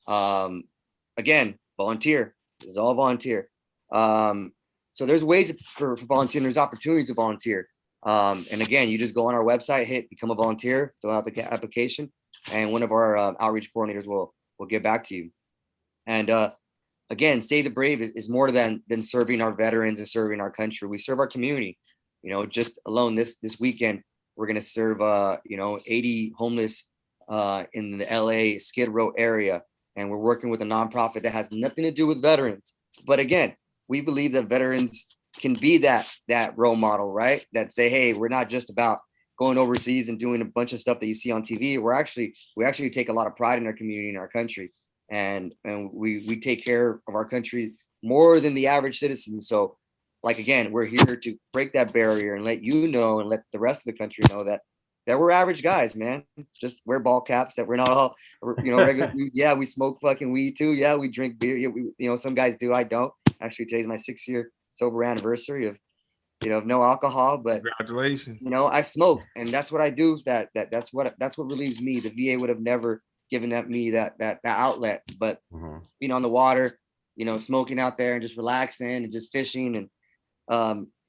Again, volunteer. This is all volunteer. So there's ways for volunteering. There's opportunities to volunteer. And again, you just go on our website, become a volunteer, fill out the application, and one of our outreach coordinators will get back to you. And again, Save the Brave is more than serving our veterans and serving our country. We serve our community. You know, just alone this weekend, we're going to serve 80 homeless in the LA Skid Row area, and we're working with a nonprofit that has nothing to do with veterans. But again, we believe that veterans can be that role model, right? That say, hey, we're not just about going overseas and doing a bunch of stuff that you see on TV. We actually take a lot of pride in our community and our country, and we take care of our country more than the average citizen. So, like, again, we're here to break that barrier and let you know and let the rest of the country know that we're average guys, man. Just wear ball caps, that we're not all, regular. Yeah, we smoke fucking weed too. Yeah, we drink beer. Yeah, some guys do. I don't. Actually, today's my 6-year sober anniversary of no alcohol. But congratulations. I smoke, and that's what I do. That's what relieves me. The VA would have never given me that outlet. But being on the water, smoking out there and just relaxing and just fishing, and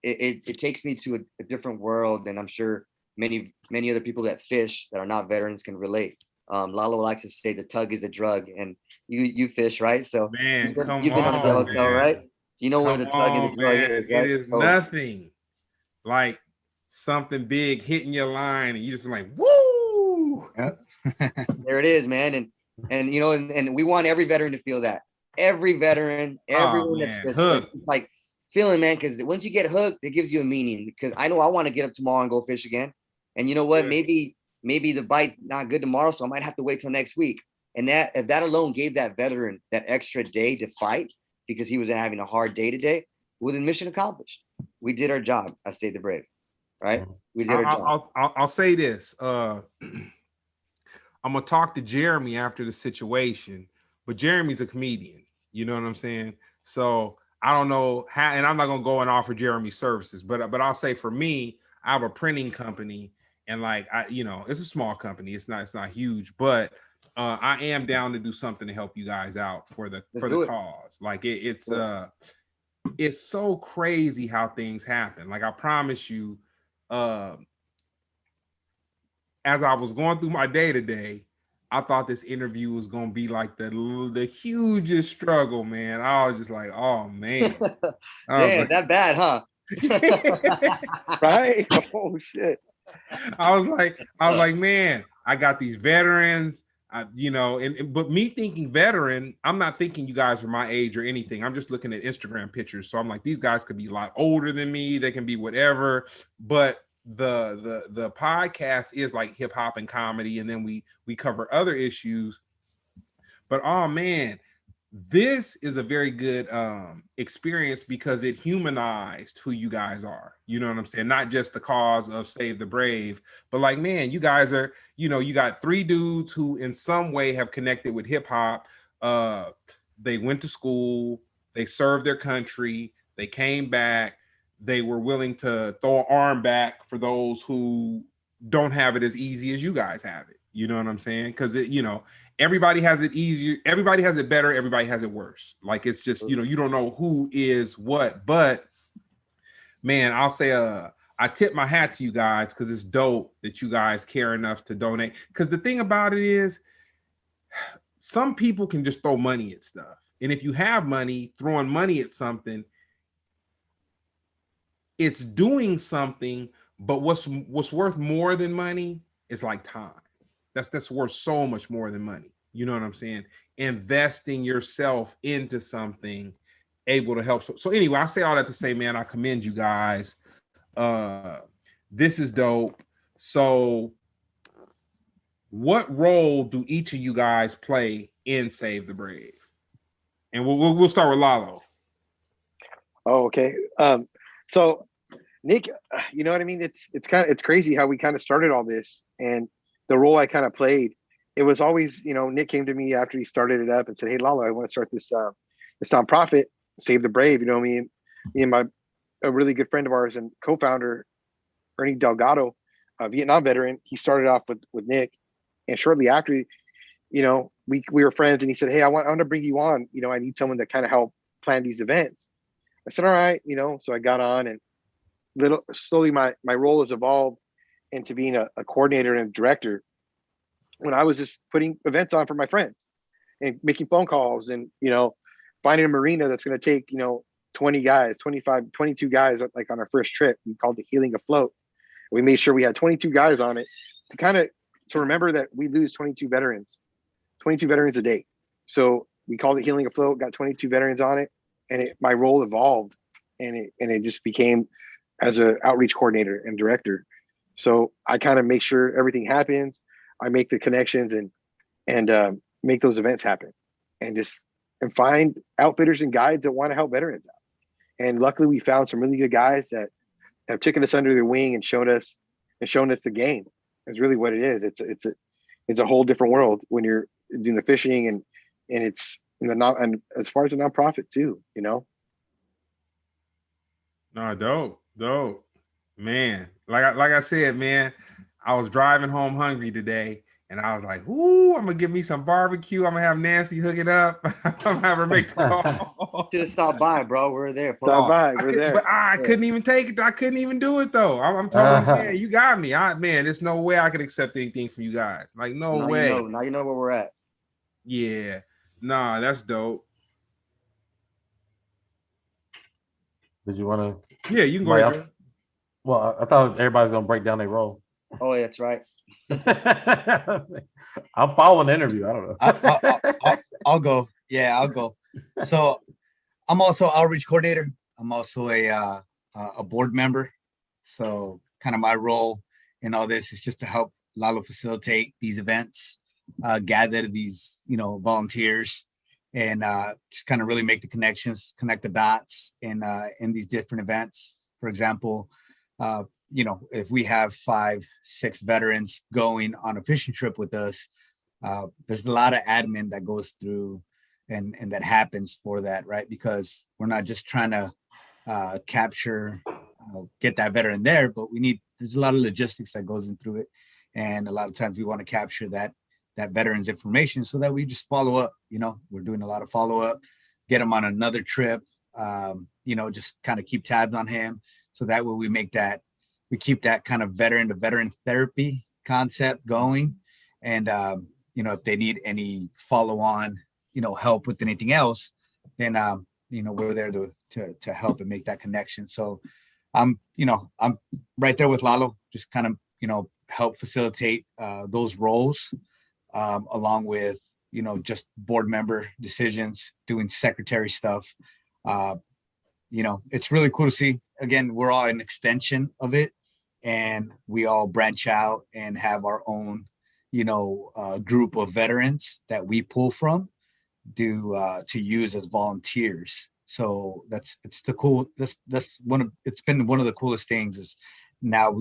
it takes me to a different world, and I'm sure many other people that fish that are not veterans can relate. Lalo likes to say the tug is the drug, and you fish, right? So man, you've been on the yellowtail, right? You know what the tug and the drug is, right? It is nothing like something big hitting your line, and you just like, woo! Yep. There it is, man. And we want every veteran to feel that. Every veteran, everyone that's like feeling, man, because once you get hooked, it gives you a meaning. Because I know I want to get up tomorrow and go fish again. And you know what? Yeah. Maybe the bite's not good tomorrow, so I might have to wait till next week. And if that alone gave that veteran that extra day to fight because he was having a hard day today, well, then mission accomplished. We did our job. I Save the Brave, right? We did our job. I'll say this. I'm gonna talk to Jeremy after the situation, but Jeremy's a comedian. You know what I'm saying? So I don't know how, and I'm not gonna go and offer Jeremy services, but I'll say for me, I have a printing company, and like it's a small company. It's not huge, but I am down to do something to help you guys out for the cause. Like it's so crazy how things happen. Like I promise you, as I was going through my day today, I thought this interview was gonna be like the hugest struggle, man. I was just like, oh man, damn, like, that bad, huh? Right? Oh shit. I was like, man, I got these veterans, but me thinking veteran, I'm not thinking you guys are my age or anything. I'm just looking at Instagram pictures. So I'm like, these guys could be a lot older than me. They can be whatever, but the podcast is like hip hop and comedy, and then we cover other issues. But oh man, this is a very good experience because it humanized who you guys are. You know what I'm saying? Not just the cause of Save the Brave, but like, man, you guys are, you got 3 dudes who in some way have connected with hip hop. They went to school, they served their country, they came back, they were willing to throw an arm back for those who don't have it as easy as you guys have it. You know what I'm saying? Because everybody has it easier, everybody has it better, everybody has it worse. Like it's just, you don't know who is what. But man, I'll say I tip my hat to you guys because it's dope that you guys care enough to donate. Because the thing about it is, some people can just throw money at stuff. And if you have money, throwing money at something, it's doing something, but what's worth more than money is like time. That's worth so much more than money. You know what I'm saying? Investing yourself into something able to help. So anyway, I say all that to say, man, I commend you guys. This is dope. So what role do each of you guys play in Save the Brave? And we'll start with Lalo. Oh, okay. So Nick, you know what I mean? It's crazy how we kind of started all this, and the role I kind of played. It was always, Nick came to me after he started it up and said, "Hey, Lalo, I want to start this nonprofit, Save the Brave." Me and a really good friend of ours and co-founder, Ernie Delgado, a Vietnam veteran. He started off with Nick, and shortly after, we were friends, and he said, "Hey, I want to bring you on. I need someone to kind of help plan these events." I said, "All right," so I got on, and slowly my role has evolved into being a coordinator and a director, when I was just putting events on for my friends and making phone calls and, finding a marina that's going to take, 20 guys, 25, 22 guys, like on our first trip. We called it Healing Afloat. We made sure we had 22 guys on it to remember that we lose 22 veterans a day. So we called it Healing Afloat, got 22 veterans on it, and my role evolved, and it just became as an outreach coordinator and director. So I kind of make sure everything happens. I make the connections and make those events happen, and find outfitters and guides that want to help veterans out. And luckily, we found some really good guys that have taken us under their wing and shown us the game. It's really what it is. It's a whole different world when you're doing the fishing and it's and as far as a nonprofit too. No, dope, man. Like I said, man, I was driving home hungry today, and I was like, "Ooh, I'm gonna give me some barbecue. I'm gonna have Nancy hook it up. I'm gonna have her make the call." Just stop by, bro. We're there. Stop by. We're there. But I couldn't even take it. I couldn't even do it though. I'm telling you, man, you got me. Man, there's no way I could accept anything from you guys. Like, no way. Now you know where we're at. Yeah. Nah, that's dope. Did you want to? Yeah, you can go ahead. Well, I thought everybody's gonna break down their role. Oh, yeah, that's right. I'm following the interview. I don't know. I'll go. Yeah, I'll go. So I'm also outreach coordinator. I'm also a board member. So kind of my role in all this is just to help Lalo facilitate these events, gather these, volunteers, and just kind of really make the connections, connect the dots in these different events. For example, if we have 5-6 veterans going on a fishing trip with us, there's a lot of admin that goes through and that happens for that, right? Because we're not just trying to capture, get that veteran there, but there's a lot of logistics that goes in through it. And a lot of times we want to capture that veteran's information so that we just follow up. We're doing a lot of follow up, get him on another trip, just kind of keep tabs on him. So that way we keep that kind of veteran to veteran therapy concept going. And, if they need any follow on, help with anything else, then, we're there to help and make that connection. So I'm right there with Lalo, just kind of, help facilitate those roles, along with, just board member decisions, doing secretary stuff. It's really cool to see. Again, we're all an extension of it, and we all branch out and have our own, group of veterans that we pull from to use as volunteers. So it's been one of the coolest things is now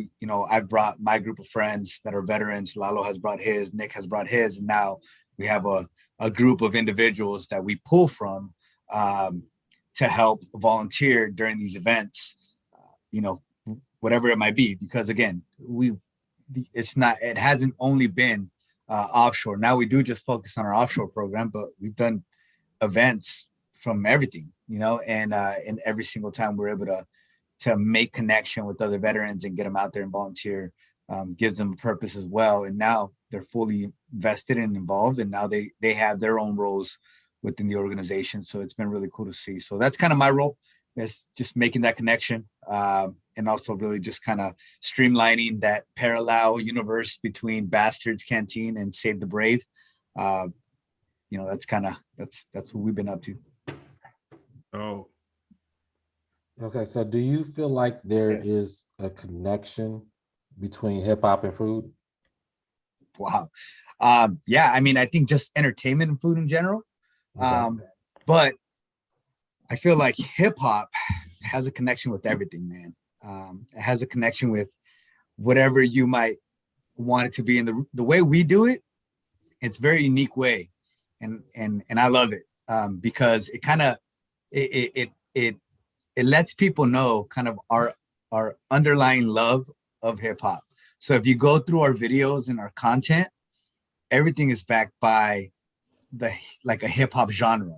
I've brought my group of friends that are veterans. Lalo has brought his, Nick has brought his, and now we have a group of individuals that we pull from to help volunteer during these events, whatever it might be. Because again, it hasn't only been offshore. Now we do just focus on our offshore program, but we've done events from everything, you know, and every single time we're able to make connection with other veterans and get them out there and volunteer, gives them a purpose as well. And now they're fully vested and involved, and now they have their own roles within the organization. So it's been really cool to see. So that's kind of my role, is just making that connection, and also really just kind of streamlining that parallel universe between Bastards Canteen and Save the Brave. You know, that's what we've been up to. Oh, Okay, so do you feel like there is a connection between hip hop and food? Wow. Yeah, I mean, I think just entertainment and food in general. Okay. But I feel like hip hop has a connection with everything, man. It has a connection with whatever you might want it to be. And the way we do it, it's a very unique way. And I love it, because it kind of, it lets people know kind of our underlying love of hip hop. So if you go through our videos and our content, everything is backed by like a hip hop genre,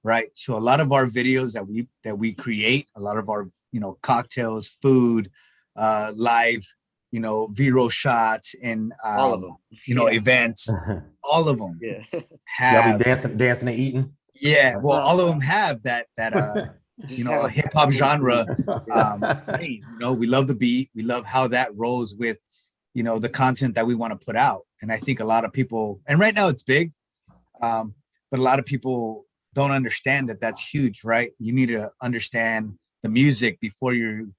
right? So a lot of our videos that we create, a lot of our, you know, cocktails, food, live, you know, V-roll shots, and All of them, you know, events, all of them Y'all have be dancing and eating. yeah. Well, all of them have that you know, a hip hop genre. Playing. You know, we love the beat. We love how that rolls with, you know, the content that we want to put out. And I think a lot of people, and right now it's big, but a lot of people don't understand that that's huge, right? You need to understand the music before you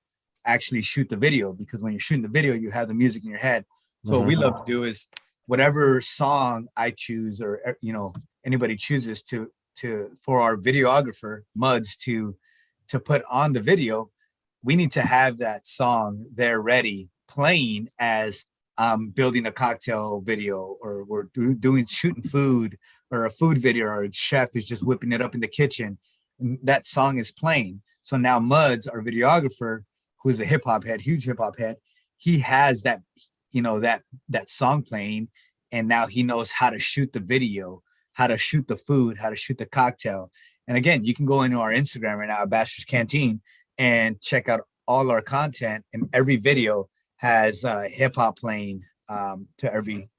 actually shoot the video, because when you're shooting the video, you have the music in your head. So what we love to do is whatever song I choose, or, you know, anybody chooses for our videographer, Muds, to put on the video, we need to have that song there ready, playing as building a cocktail video, or we're shooting food, or a food video, or a chef is just whipping it up in the kitchen, and that song is playing. So now Muds, our videographer, who's a hip hop head, huge hip hop head, he has that, you know, that song playing, and now he knows how to shoot the video, how to shoot the food, how to shoot the cocktail. And again, you can go into our Instagram right now, Bastards Canteen, and check out all our content, and every video has hip hop playing to every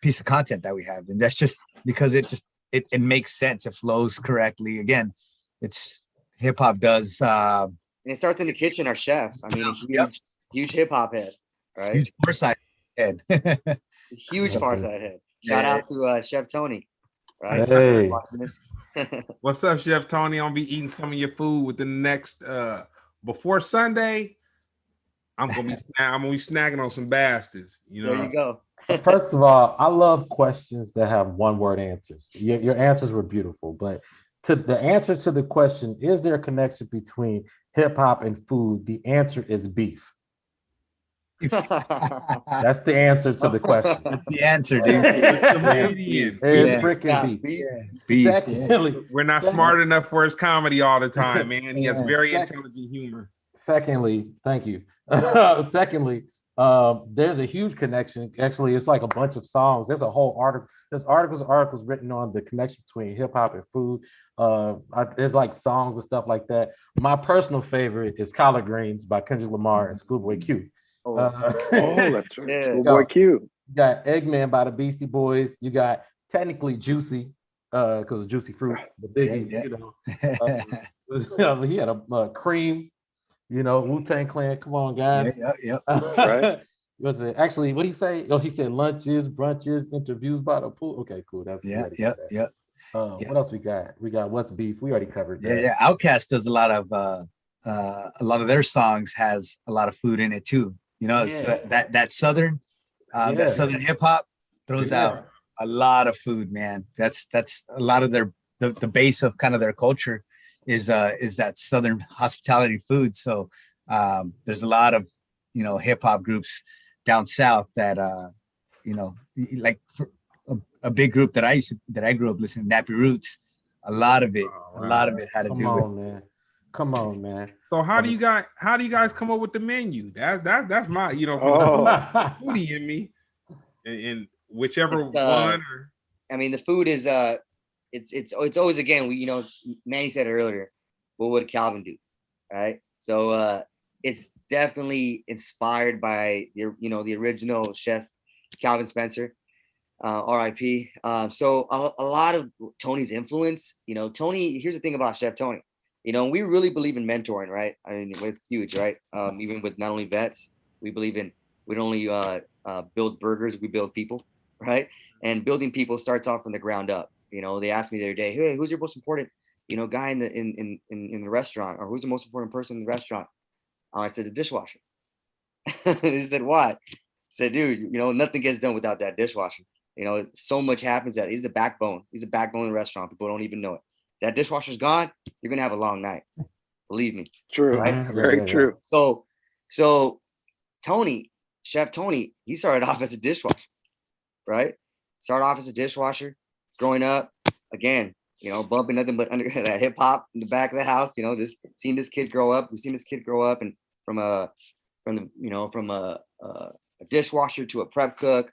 piece of content that we have. And that's just because it makes sense. It flows correctly. Again, it's hip hop does. And it starts in the kitchen. Our chef, I mean, a huge hip hop head, right? Huge Farcyde head. Huge Farcyde head. Shout out to Chef Tony, right? Hey. what's up, Chef Tony? I'm gonna be eating some of your food within the next before Sunday. I'm gonna be snagging on some bastards. You know. There you go. First of all, I love questions that have one-word answers. Your answers were beautiful, but to the answer to the question, is there a connection between hip hop and food? The answer is beef. That's the answer to the question. That's the answer, dude. It's freaking beef. Beef. Secondly, We're not smart enough for his comedy all the time, man. He has very intelligent humor. Secondly, thank you. Secondly, there's a huge connection. Actually, it's like a bunch of songs. There's a whole article. There's articles written on the connection between hip hop and food. There's like songs and stuff like that. My personal favorite is Collard Greens by Kendrick Lamar and Schoolboy Q. That's right. Schoolboy Q. You got Eggman by the Beastie Boys. You got technically Juicy, because of Juicy Fruit, the Biggie. You know, he had a Cream. You know, Wu-Tang Clan. Come on, guys. Right. Was it actually what he say? Oh, he said lunches, brunches, interviews by the pool. Okay, cool. That's What else we got? We got What's Beef. We already covered that. Outkast does a lot of their songs has a lot of food in it too. You know, it's that southern hip hop throws out a lot of food, man. That's a lot of the base of kind of their culture is that southern hospitality food. So there's a lot of, you know, hip hop groups down south that you know, like a big group that I grew up listening to, Nappy Roots. A lot of it had to do with. Man. Come on, man. So how do you guys come up with the menu? That's my, you know, foodie in me. and whichever It's, one. Or, I mean, the food is it's always, again, we, Manny said it earlier, what would Calvin do, right? So it's definitely inspired by the original chef Calvin Spencer, RIP. So a lot of Tony's influence, Tony. Here's the thing about Chef Tony, we really believe in mentoring, right? I mean, it's huge, right? Even with not only vets, we believe in, we don't only build burgers, we build people, right? And building people starts off from the ground up. They asked me the other day, hey, who's your most important, guy in the restaurant, or who's the most important person in the restaurant? I said, the dishwasher. He said, why? I said, dude, nothing gets done without that dishwasher. So much happens that he's the backbone. He's the backbone of the restaurant. People don't even know it. That dishwasher's gone, you're gonna have a long night. Believe me. True. Right? Very true. So Tony, Chef Tony, he started off as a dishwasher, right? Started off as a dishwasher, growing up, again, bumping nothing but under that hip hop in the back of the house, just seeing this kid grow up. We've seen this kid grow up, and from a dishwasher to a prep cook,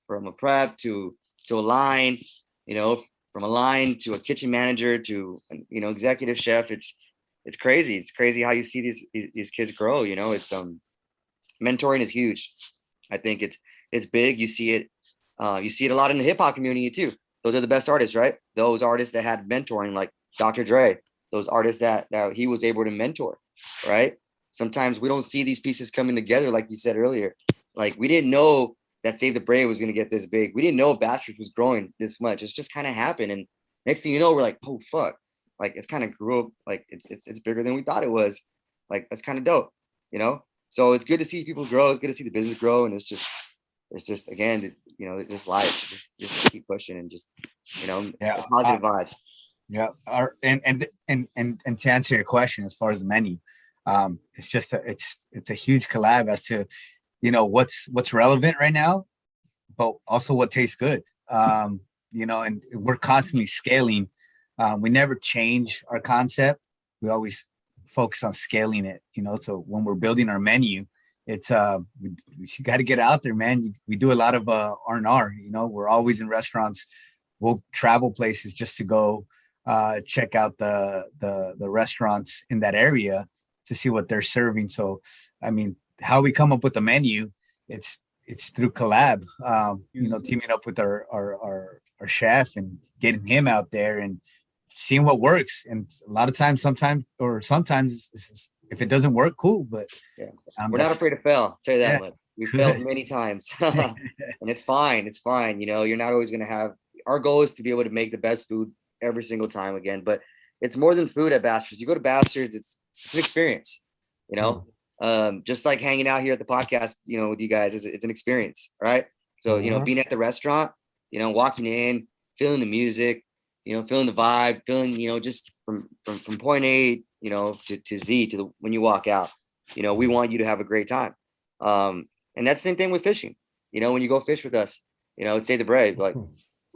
from a prep to a line, from a line to a kitchen manager to executive chef. It's crazy. It's crazy how you see these kids grow. It's mentoring is huge. I think it's big. You see it a lot in the hip hop community too. Those are the best artists, right? Those artists that had mentoring, like Dr. Dre, those artists that he was able to mentor, right? Sometimes we don't see these pieces coming together, like you said earlier. Like, we didn't know that Save the Brave was going to get this big. We didn't know Bastards was growing this much. It's just kind of happened. And next thing you know, we're like, oh, fuck. Like, it's kind of grew up. Like, it's bigger than we thought it was. Like, that's kind of dope, So it's good to see people grow. It's good to see the business grow. And it's just again, just life. Just keep pushing and just, positive vibes. Yeah. And to answer your question, as far as the menu, it's just it's a huge collab as to, what's relevant right now, but also what tastes good. And we're constantly scaling. We never change our concept. We always focus on scaling it, so when we're building our menu, it's you got to get out there, man. We do a lot of R&R, we're always in restaurants. We'll travel places just to go check out the restaurants in that area to see what they're serving. So, I mean, how we come up with the menu, it's through collab, teaming up with our chef and getting him out there and seeing what works. And a lot of times, sometimes if it doesn't work, cool. But yeah, we're not afraid to fail. I'll tell you that much. We failed many times, and it's fine. It's fine. You're not always going to have. Our goal is to be able to make the best food every single time again. But it's more than food at Bastards. You go to Bastards, it's an experience. Just like hanging out here at the podcast, with you guys, it's an experience, right? So being at the restaurant, walking in, feeling the music, feeling the vibe, feeling, just from point A, to Z, to when you walk out, we want you to have a great time. And that's the same thing with fishing. When you go fish with us, it's Save the Brave. Like,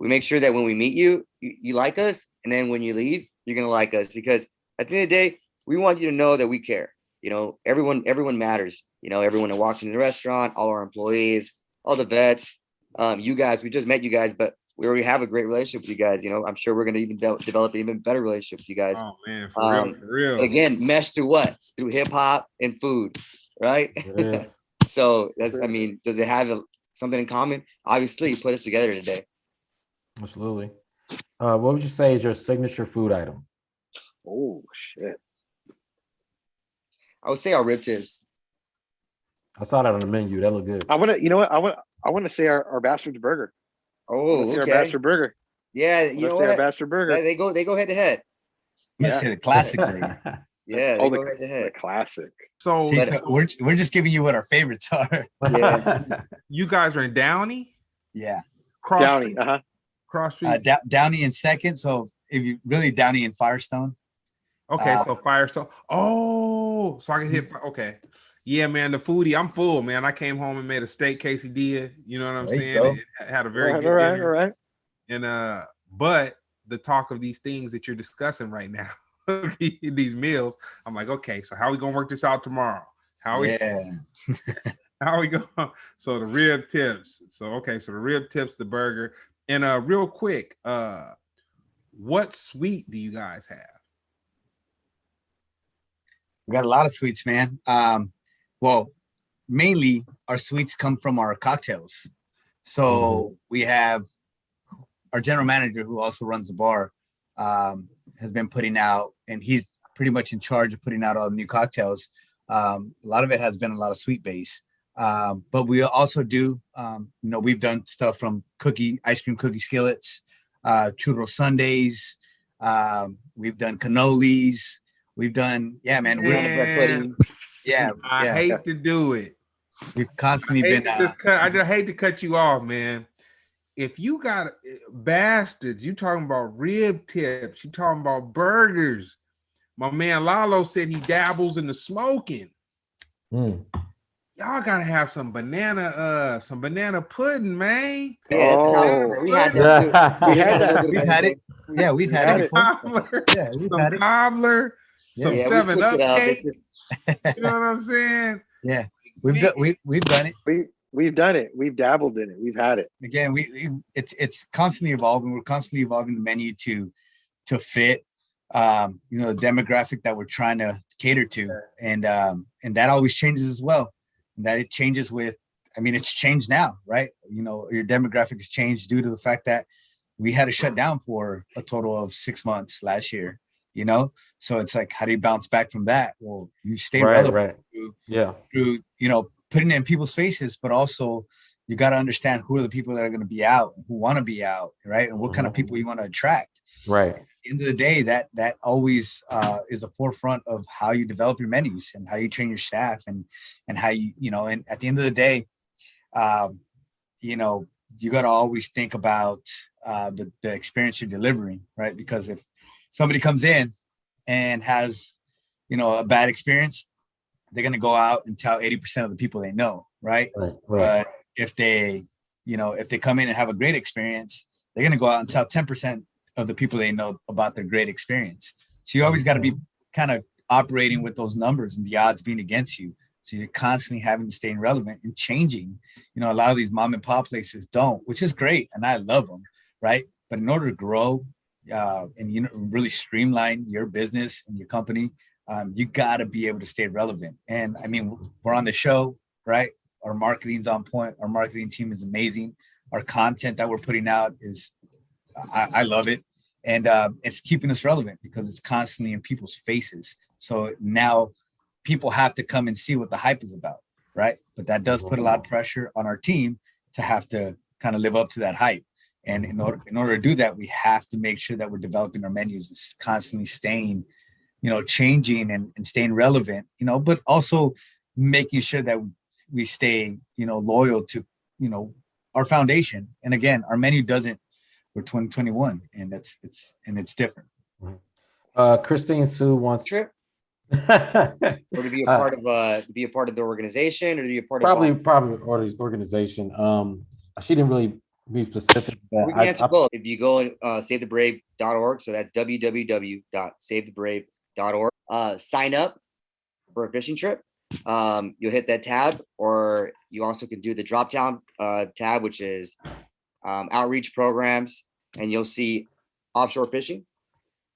we make sure that when we meet you, you like us, and then when you leave, you're gonna like us, because at the end of the day, we want you to know that we care. Everyone matters. Everyone that walks into the restaurant, all our employees, all the vets, you guys. We just met you guys, but we already have a great relationship with you guys. I'm sure we're gonna even develop an even better relationship with you guys. Oh man, for real. But again, mesh through what? Through hip hop and food, right? Yeah. So that's. I mean, does it have something in common? Obviously, put us together today. Absolutely. What would you say is your signature food item? Oh shit. I would say our rib tips. I saw that on the menu. That looked good. I want to say our Bastard burger. Oh, okay. Our Bastard burger. Yeah, you know what? Our Bastard burger. They go head to head. Let's say the classic burger. Yeah, they go head to head. The classic. So we're just giving you what our favorites are. Yeah. You guys are in Downey? Yeah. Downey, Cross Street. Downey in second. So if you really Downey in Firestone. Okay, so Firestone. Oh, so I can hit. Okay. Yeah, man, the foodie. I'm full, man. I came home and made a steak quesadilla. You know what I'm saying? It had a very good dinner. All right. And but the talk of these things that you're discussing right now, these meals, I'm like, okay, so how are we gonna work this out tomorrow? How we? Yeah. How we go? So the rib tips. So okay, so the rib tips, the burger. And real quick, what suite do you guys have? We got a lot of sweets, man. Well, mainly our sweets come from our cocktails. So we have our general manager, who also runs the bar, has been putting out, and he's pretty much in charge of putting out all the new cocktails. A lot of it has been a lot of sweet base. But we also do, we've done stuff from ice cream cookie skillets, churro sundaes. We've done cannolis. We've done, yeah, man. Man, I hate to do it. We've constantly been. I just hate to cut you off, man. If you got bastards, you talking about rib tips, you talking about burgers. My man Lalo said he dabbles in the smoking. Y'all gotta have some banana pudding, man. Yeah, Oh, we had that too. We had that. We've had it. Yeah, we've had it before. Cobbler, Yeah, we've some had it. cobbler, some 7-Up cake. Just, You know what I'm saying? Yeah, we've done it. We've done it. We've dabbled in it. We've had it. Again, it's constantly evolving. We're constantly evolving the menu to fit the demographic that we're trying to cater to, and that always changes as well. And that it changes with, I mean, it's changed now, right? Your demographic has changed due to the fact that we had to shut down for a total of 6 months last year. So it's like, how do you bounce back from that? Well, you stay relevant through putting it in people's faces, but also you got to understand who are the people that are going to be out, who want to be out, right? And what kind of people you want to attract. Right. At the end of the day, that always is the forefront of how you develop your menus and how you train your staff and how and at the end of the day, you got to always think about the experience you're delivering, right? Because if somebody comes in and has, a bad experience, they're going to go out and tell 80% of the people they know, right? But if they come in and have a great experience, they're going to go out and tell 10% of the people they know about their great experience. So you always got to be kind of operating with those numbers and the odds being against you. So you're constantly having to stay relevant and changing. A lot of these mom and pop places don't, which is great. And I love them, right? But in order to grow and really streamline your business and your company, you got to be able to stay relevant. And I mean, we're on the show, right? Our marketing's on point. Our marketing team is amazing. Our content that we're putting out is, I love it. And it's keeping us relevant because it's constantly in people's faces. So now people have to come and see what the hype is about, right? But that does put a lot of pressure on our team to have to kind of live up to that hype. And in order to do that, we have to make sure that we're developing our menus and constantly staying, changing and staying relevant, but also making sure that we stay, loyal to, our foundation. And again, our menu doesn't, we're 2021 and it's different. Christine Sue wants trip or to be a part of the organization or to be a part probably of organization. She didn't really be specific. We can answer both. If you go savethebrave.org, so that's www.savethebrave.org, sign up for a fishing trip. You'll hit that tab, or you also can do the drop down tab, which is outreach programs, and you'll see offshore fishing.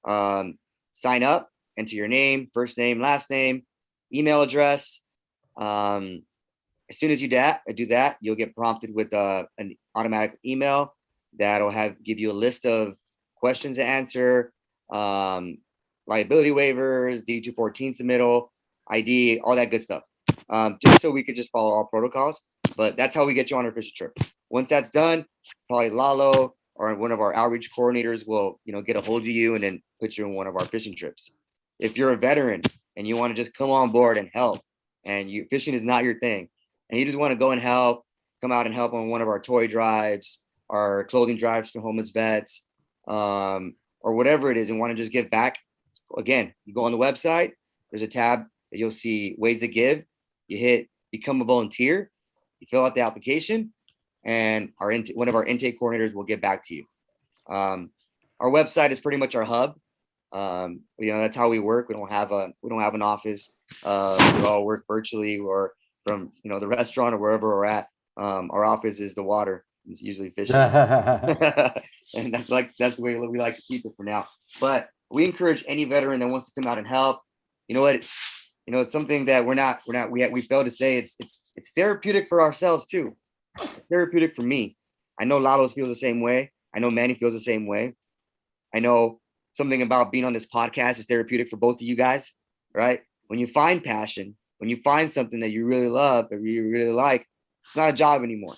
Sign up, enter your name, first name, last name, email address. As soon as you do that, you'll get prompted with an automatic email that'll give you a list of questions to answer, liability waivers, D214 submittal, ID, all that good stuff. Just so we could just follow all protocols. But that's how we get you on our fishing trip. Once that's done, probably Lalo or one of our outreach coordinators will, get a hold of you and then put you in one of our fishing trips. If you're a veteran and you want to just come on board and help, and fishing is not your thing, and you just want to go and help, come out and help on one of our toy drives, our clothing drives for homeless vets, or whatever it is, and want to just give back, again, you go on the website, there's a tab that you'll see ways to give. You hit become a volunteer, you fill out the application, and one of our intake coordinators will get back to you. Our website is pretty much our hub. That's how we work. We don't have an office. We all work virtually, or from the restaurant or wherever we're at. Our office is the water. It's usually fishing. And that's the way we like to keep it for now. But we encourage any veteran that wants to come out and help. You know what? It's something that we fail to say. It's therapeutic for ourselves too. It's therapeutic for me. I know Lalo feels the same way. I know Manny feels the same way. I know something about being on this podcast is therapeutic for both of you guys, right? When you find passion, when you find something that you really love or you really like, it's not a job anymore.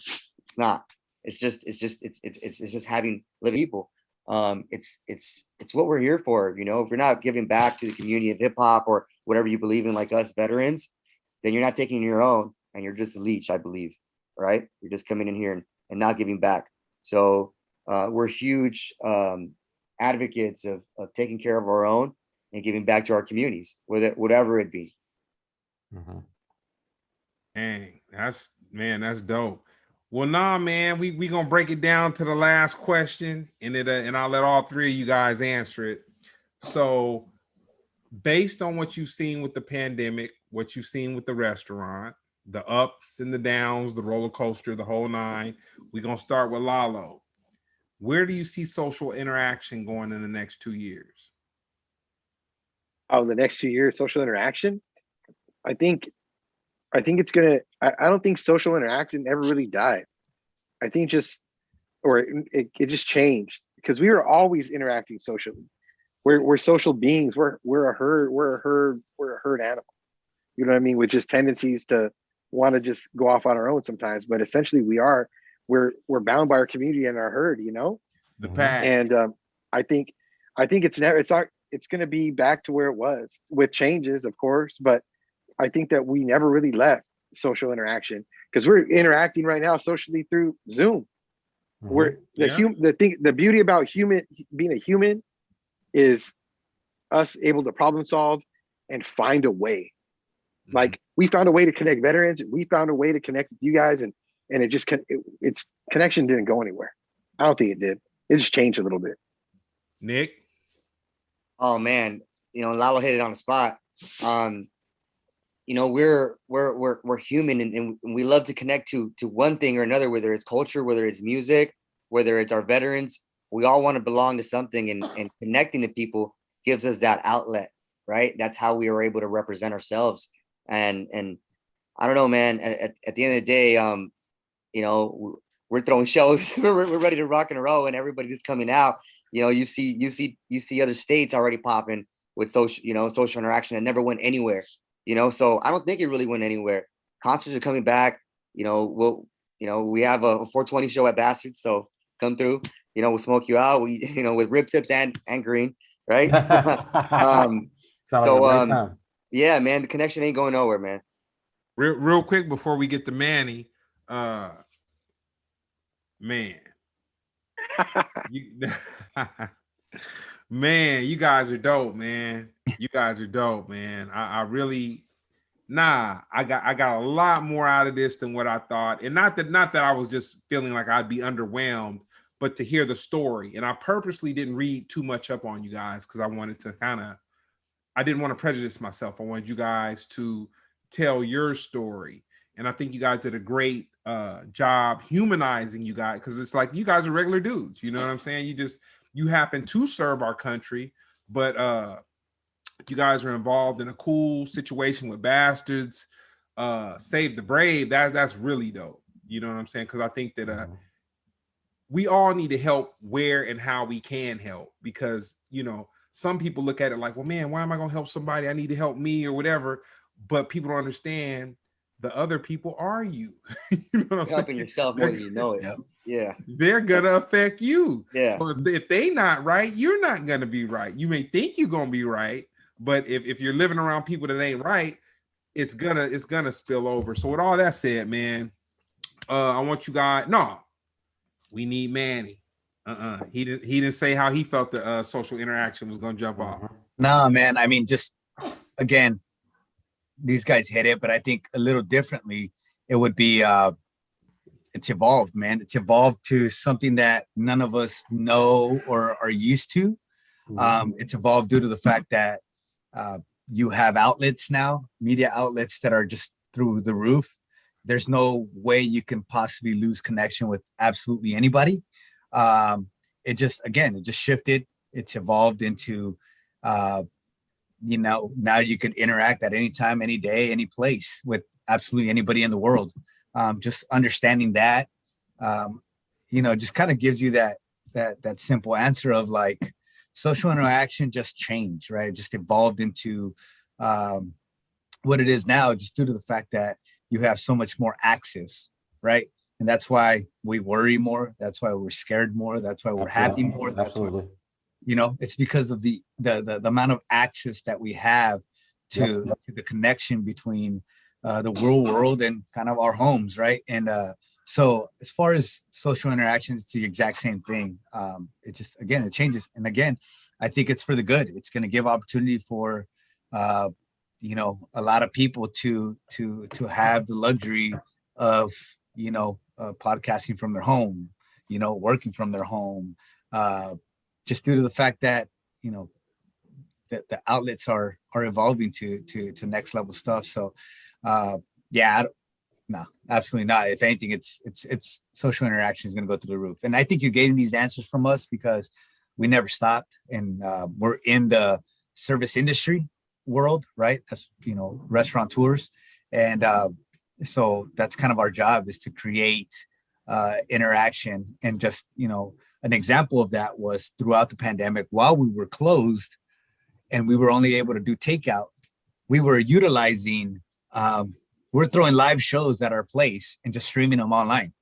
It's not. It's just having living people. It's what we're here for. If you're not giving back to the community of hip hop or whatever you believe in, like us veterans, then you're not taking your own, and you're just a leech, I believe. Right? You're just coming in here and not giving back. So we're huge advocates of taking care of our own and giving back to our communities, whatever it be. Mm-hmm. Dang, that's dope. Well, nah, man, we gonna break it down to the last question, and I'll let all three of you guys answer it. So, based on what you've seen with the pandemic, what you've seen with the restaurant, the ups and the downs, the roller coaster, the whole nine, we're gonna start with Lalo. Where do you see social interaction going in the next 2 years? Oh, the next 2 years, social interaction. I think it's gonna. I don't think social interaction ever really died. I think it just changed because we were always interacting socially. We're social beings. We're a herd animal. You know what I mean? With just tendencies to want to just go off on our own sometimes. But essentially, we're bound by our community and our herd. The pack. And I think it's going to be back to where it was with changes, of course. But I think that we never really left social interaction because we're interacting right now socially through Zoom. We're the beauty about being a human is us able to problem solve and find a way. Mm-hmm. Like we found a way to connect veterans. We found a way to connect with you guys, and it's connection didn't go anywhere. I don't think it did. It just changed a little bit. Nick? Oh man, Lalo hit it on the spot. We're human and we love to connect to one thing or another, whether it's culture, whether it's music, whether it's our veterans. We all want to belong to something, and connecting to people gives us that outlet, right? That's how we are able to represent ourselves. And I don't know, man, at the end of the day, we're throwing shows. we're ready to rock and roll, and everybody that's coming out, you see other states already popping with social interaction that never went anywhere. So I don't think it really went anywhere. Concerts are coming back. We have a 420 show at Bastards, so come through. We'll smoke you out. With rib tips and green, right? Yeah, man, the connection ain't going nowhere, man. Real quick before we get to Manny, man, man, you guys are dope, man. You guys are dope, man. I really, I got a lot more out of this than what I thought. And not that I was just feeling like I'd be underwhelmed, but to hear the story. And I purposely didn't read too much up on you guys because I wanted to I didn't want to prejudice myself. I wanted you guys to tell your story. And I think you guys did a great job humanizing you guys, because it's like you guys are regular dudes. You know what I'm saying? You happen to serve our country, but you guys are involved in a cool situation with Bastards, Save the Brave. That's really dope. You know what I'm saying? Because I think that we all need to help where and how we can help, because some people look at it like, well, man, why am I going to help somebody? I need to help me or whatever. But people don't understand the other people are you. You know what I'm helping saying? yourself more than you know it. Yeah. They're going to affect you. Yeah. So if they not right, you're not going to be right. You may think you're going to be right, but if you're living around people that ain't right, it's gonna spill over. So with all that said, man, I want you guys, we need Manny. He didn't say how he felt the social interaction was gonna jump off. No, man. I mean, just again, these guys hit it, but I think a little differently. It would be it's evolved, man. It's evolved to something that none of us know or are used to. It's evolved due to the fact that you have outlets now, media outlets that are just through the roof. There's no way you can possibly lose connection with absolutely anybody. It just shifted. It's evolved into, now you can interact at any time, any day, any place with absolutely anybody in the world. Just understanding that, just kind of gives you that simple answer of like social interaction just changed, right? It just evolved into what it is now, just due to the fact that you have so much more access, right? And that's why we worry more. That's why we're scared more. That's why we're happy more. That's why, it's because of the amount of access that we have to the connection between the real world and kind of our homes, right? And so as far as social interactions, it's the exact same thing. It just, again, it changes. And again, I think it's for the good. It's going to give opportunity for, a lot of people to have the luxury of, podcasting from their home, working from their home, just due to the fact that, that the outlets are evolving to next level stuff. So, no, absolutely not. If anything, it's social interaction is going to go through the roof. And I think you're getting these answers from us because we never stopped, and we're in the service industry world, right? That's, restaurateurs. And so that's kind of our job, is to create interaction. And just, an example of that was throughout the pandemic, while we were closed and we were only able to do takeout, we were utilizing, we're throwing live shows at our place and just streaming them online.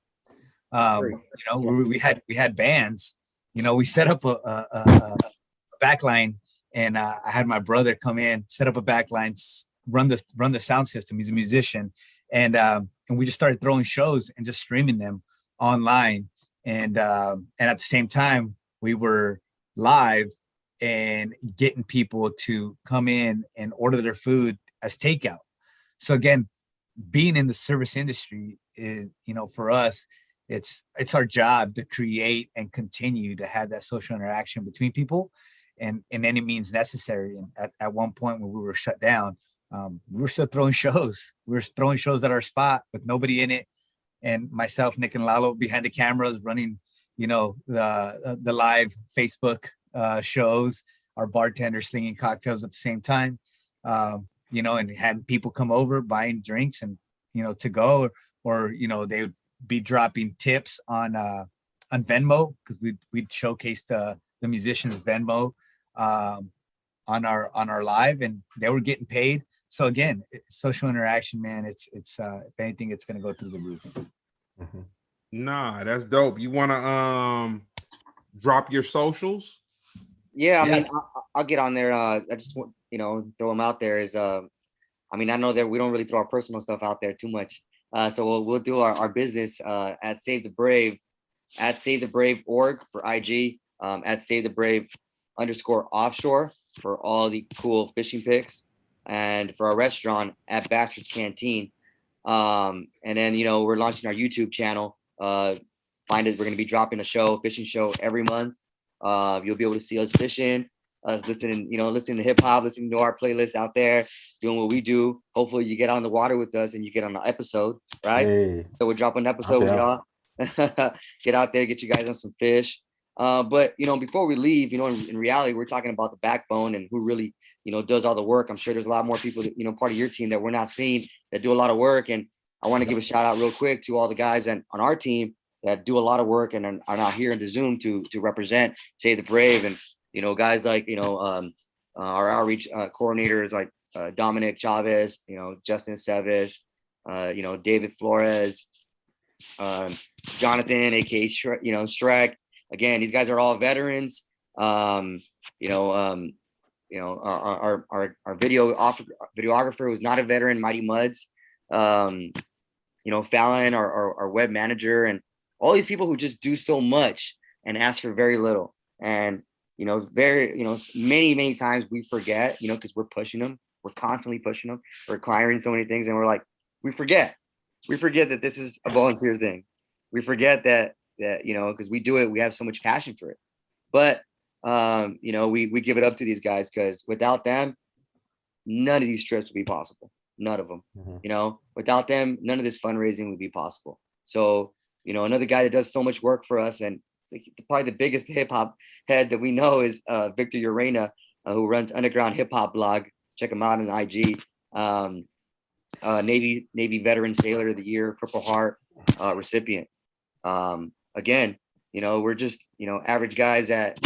We had bands, we set up a backline, and I had my brother come in, set up a backline, run the sound system. He's a musician. And we just started throwing shows and just streaming them online. And at the same time, we were live and getting people to come in and order their food as takeout. So again, being in the service industry is, for us, it's our job to create and continue to have that social interaction between people, and in any means necessary. And at one point when we were shut down, we were still throwing shows. We were throwing shows at our spot with nobody in it, and myself, Nick, and Lalo behind the cameras running, the live Facebook shows. Our bartenders slinging cocktails at the same time. And had people come over buying drinks and, to go, or they would be dropping tips on Venmo, because we'd showcase the musicians' Venmo on our live, and they were getting paid. So again, social interaction, man, it's if anything, it's going to go through the roof. Mm-hmm. Nah, that's dope. You want to drop your socials? Yeah, I mean, I'll get on there. I just want, throw them out there. I know that we don't really throw our personal stuff out there too much. So we'll do our business at Save the Brave, at Save the Brave org for IG, at Save the Brave _offshore for all the cool fishing pics, and for our restaurant at Bastard's Canteen. And then, we're launching our YouTube channel. Find it. We're going to be dropping a fishing show every month. You'll be able to see us fishing, us listening to hip hop, listening to our playlists out there, doing what we do. Hopefully you get on the water with us and you get on an episode, right? Hey. So we're dropping an episode with y'all. Get out there, get you guys on some fish. But before we leave, in reality, we're talking about the backbone and who really, does all the work. I'm sure there's a lot more people that, part of your team that we're not seeing that do a lot of work. And I want to give a shout out real quick to all the guys on our team that do a lot of work and are not here in the Zoom to represent Save the Brave. And, guys like, our outreach coordinators like Dominic Chavez, Justin Seves, David Flores, Jonathan, aka Shrek. Again, these guys are all veterans. Our videographer who's not a veteran, Mighty Muds. Fallon, our web manager, and all these people who just do so much and ask for very little. And many times we forget, because we're pushing them, we're constantly pushing them, we're acquiring so many things, and we're like, we forget that this is a volunteer thing. We forget that because we do it, we have so much passion for it. But we give it up to these guys, because without them, none of these trips would be possible. none of them. Mhm. You know, without them, none of this fundraising would be possible. So, you know, another guy that does so much work for us, and it's like probably the biggest hip hop head that we know is Victor Urena, who runs Underground Hip Hop Blog. Check him out on IG. Navy Veteran Sailor of the Year, Purple Heart recipient. Again, you know, we're just, you know, average guys that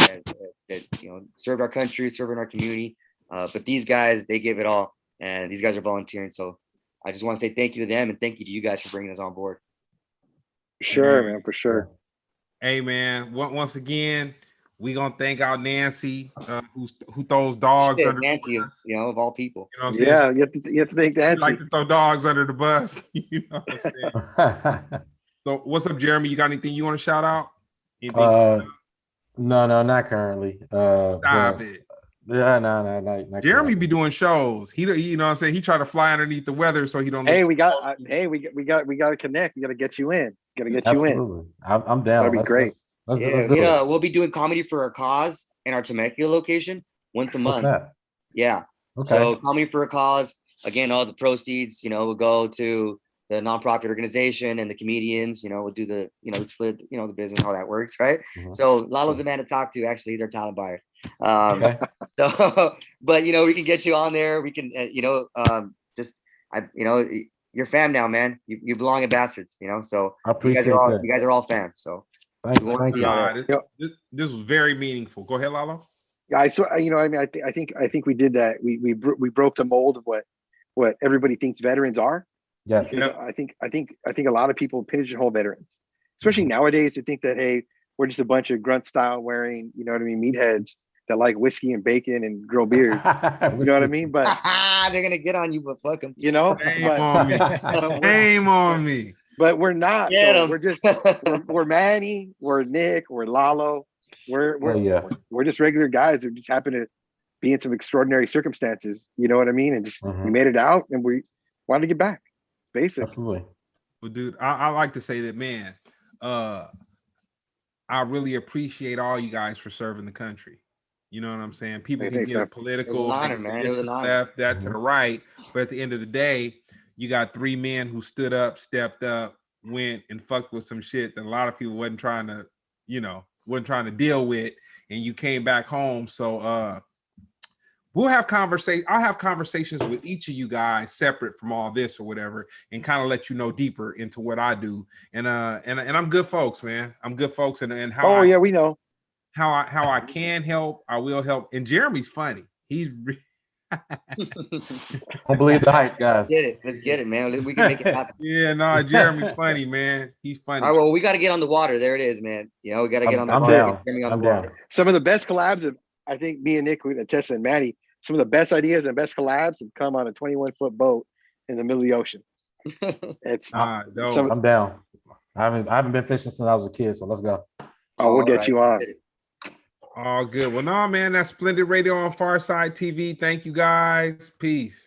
you know, serve our country, serving our community. But these guys, they give it all, and these guys are volunteering. So I just want to say thank you to them, and thank you to you guys for bringing us on board. For sure, Man. man, for sure. Hey man, once again, we gonna thank our Nancy, who throws dogs Shit, under Nancy, the bus. you know, of all people. You know what I'm saying? Yeah, you have to thank She Nancy. like to throw dogs under the bus. You know what I'm saying? So what's up, Jeremy? You got anything you want to shout out? Anything? No, not currently. Stop it. Yeah, no. Jeremy be doing shows. He, you know what I'm saying? He try to fly underneath the weather so he don't. Hey, look we too got. funky. We got to connect. We got to get you in. Got to get you in. Absolutely. I'm down. That'd be great. Let's Yeah, do you know, it. we'll be doing comedy for a cause in our Temecula location once a What's month. that? Yeah. Okay. So comedy for a cause. Again, all the proceeds, you know, will go to the nonprofit organization and the comedians. You know, we'll do the, you know, split, you know, the business, how that works, right? Mhm. So Lalo's the man to talk to. Actually, he's our talent buyer. Okay. So, but you know, we can get you on there. We can, you know, you know, you're fam now, man. You belong in Bastards, you know. So I appreciate that. you guys are all fam. So Thank we you. want to Thank see you. y'all there. This was very meaningful. Go ahead, Lalo. Yeah, you know, I mean, I think we did that. We broke the mold of what everybody thinks veterans are. Yes. Yeah. I think a lot of people pigeonhole veterans, especially nowadays. They think that, hey, we're just a bunch of grunt style wearing, you know what I mean, meatheads that like whiskey and bacon and grow beard. You know what I mean? But They're gonna get on you, but fuck them. you know, Shame on me. Shame on me. but we're not. Get Though. 'em. We're just we're Manny, we're Nick, we're Lalo. We're just regular guys who just happen to be in some extraordinary circumstances. You know what I mean? And just we made it out, and we wanted to get back. Basic. Absolutely. Well, dude, I like to say that, man. I really appreciate all you guys for serving the country. You know what I'm saying? People Hey, can thanks, get man. political, It was an honor, they can man. say It this was to an the honor. left, that to the right. But at the end of the day, you got three men who stood up, stepped up, went and fucked with some shit that a lot of people wasn't trying to, you know, wasn't trying to deal with, and you came back home. So we'll have conversation. I'll have conversations with each of you guys separate from all this or whatever, and kind of let you know deeper into what I do. And I'm good folks, man. I'm good folks, and how Yeah, we know. how I can help, I will help. And Jeremy's funny. He's Don't believe the hype, guys. Let's get it, man. We can make it happen. yeah, no, Jeremy's funny, man. He's funny. All right, well, we got to get on the water. There it is, man. You know, we got to get on the I'm water. down. Get Jeremy on I'm the water. down. Some of the best collabs, I think me and Nick, Tessa and Maddie, some of the best ideas and best collabs have come on a 21-foot boat in the middle of the ocean. It's dope. I'm down. I haven't been fishing since I was a kid, so let's go. we'll get you on. All good. Well, no, man, that's Splendid Radio on PharcydeTV. Thank you guys. Peace.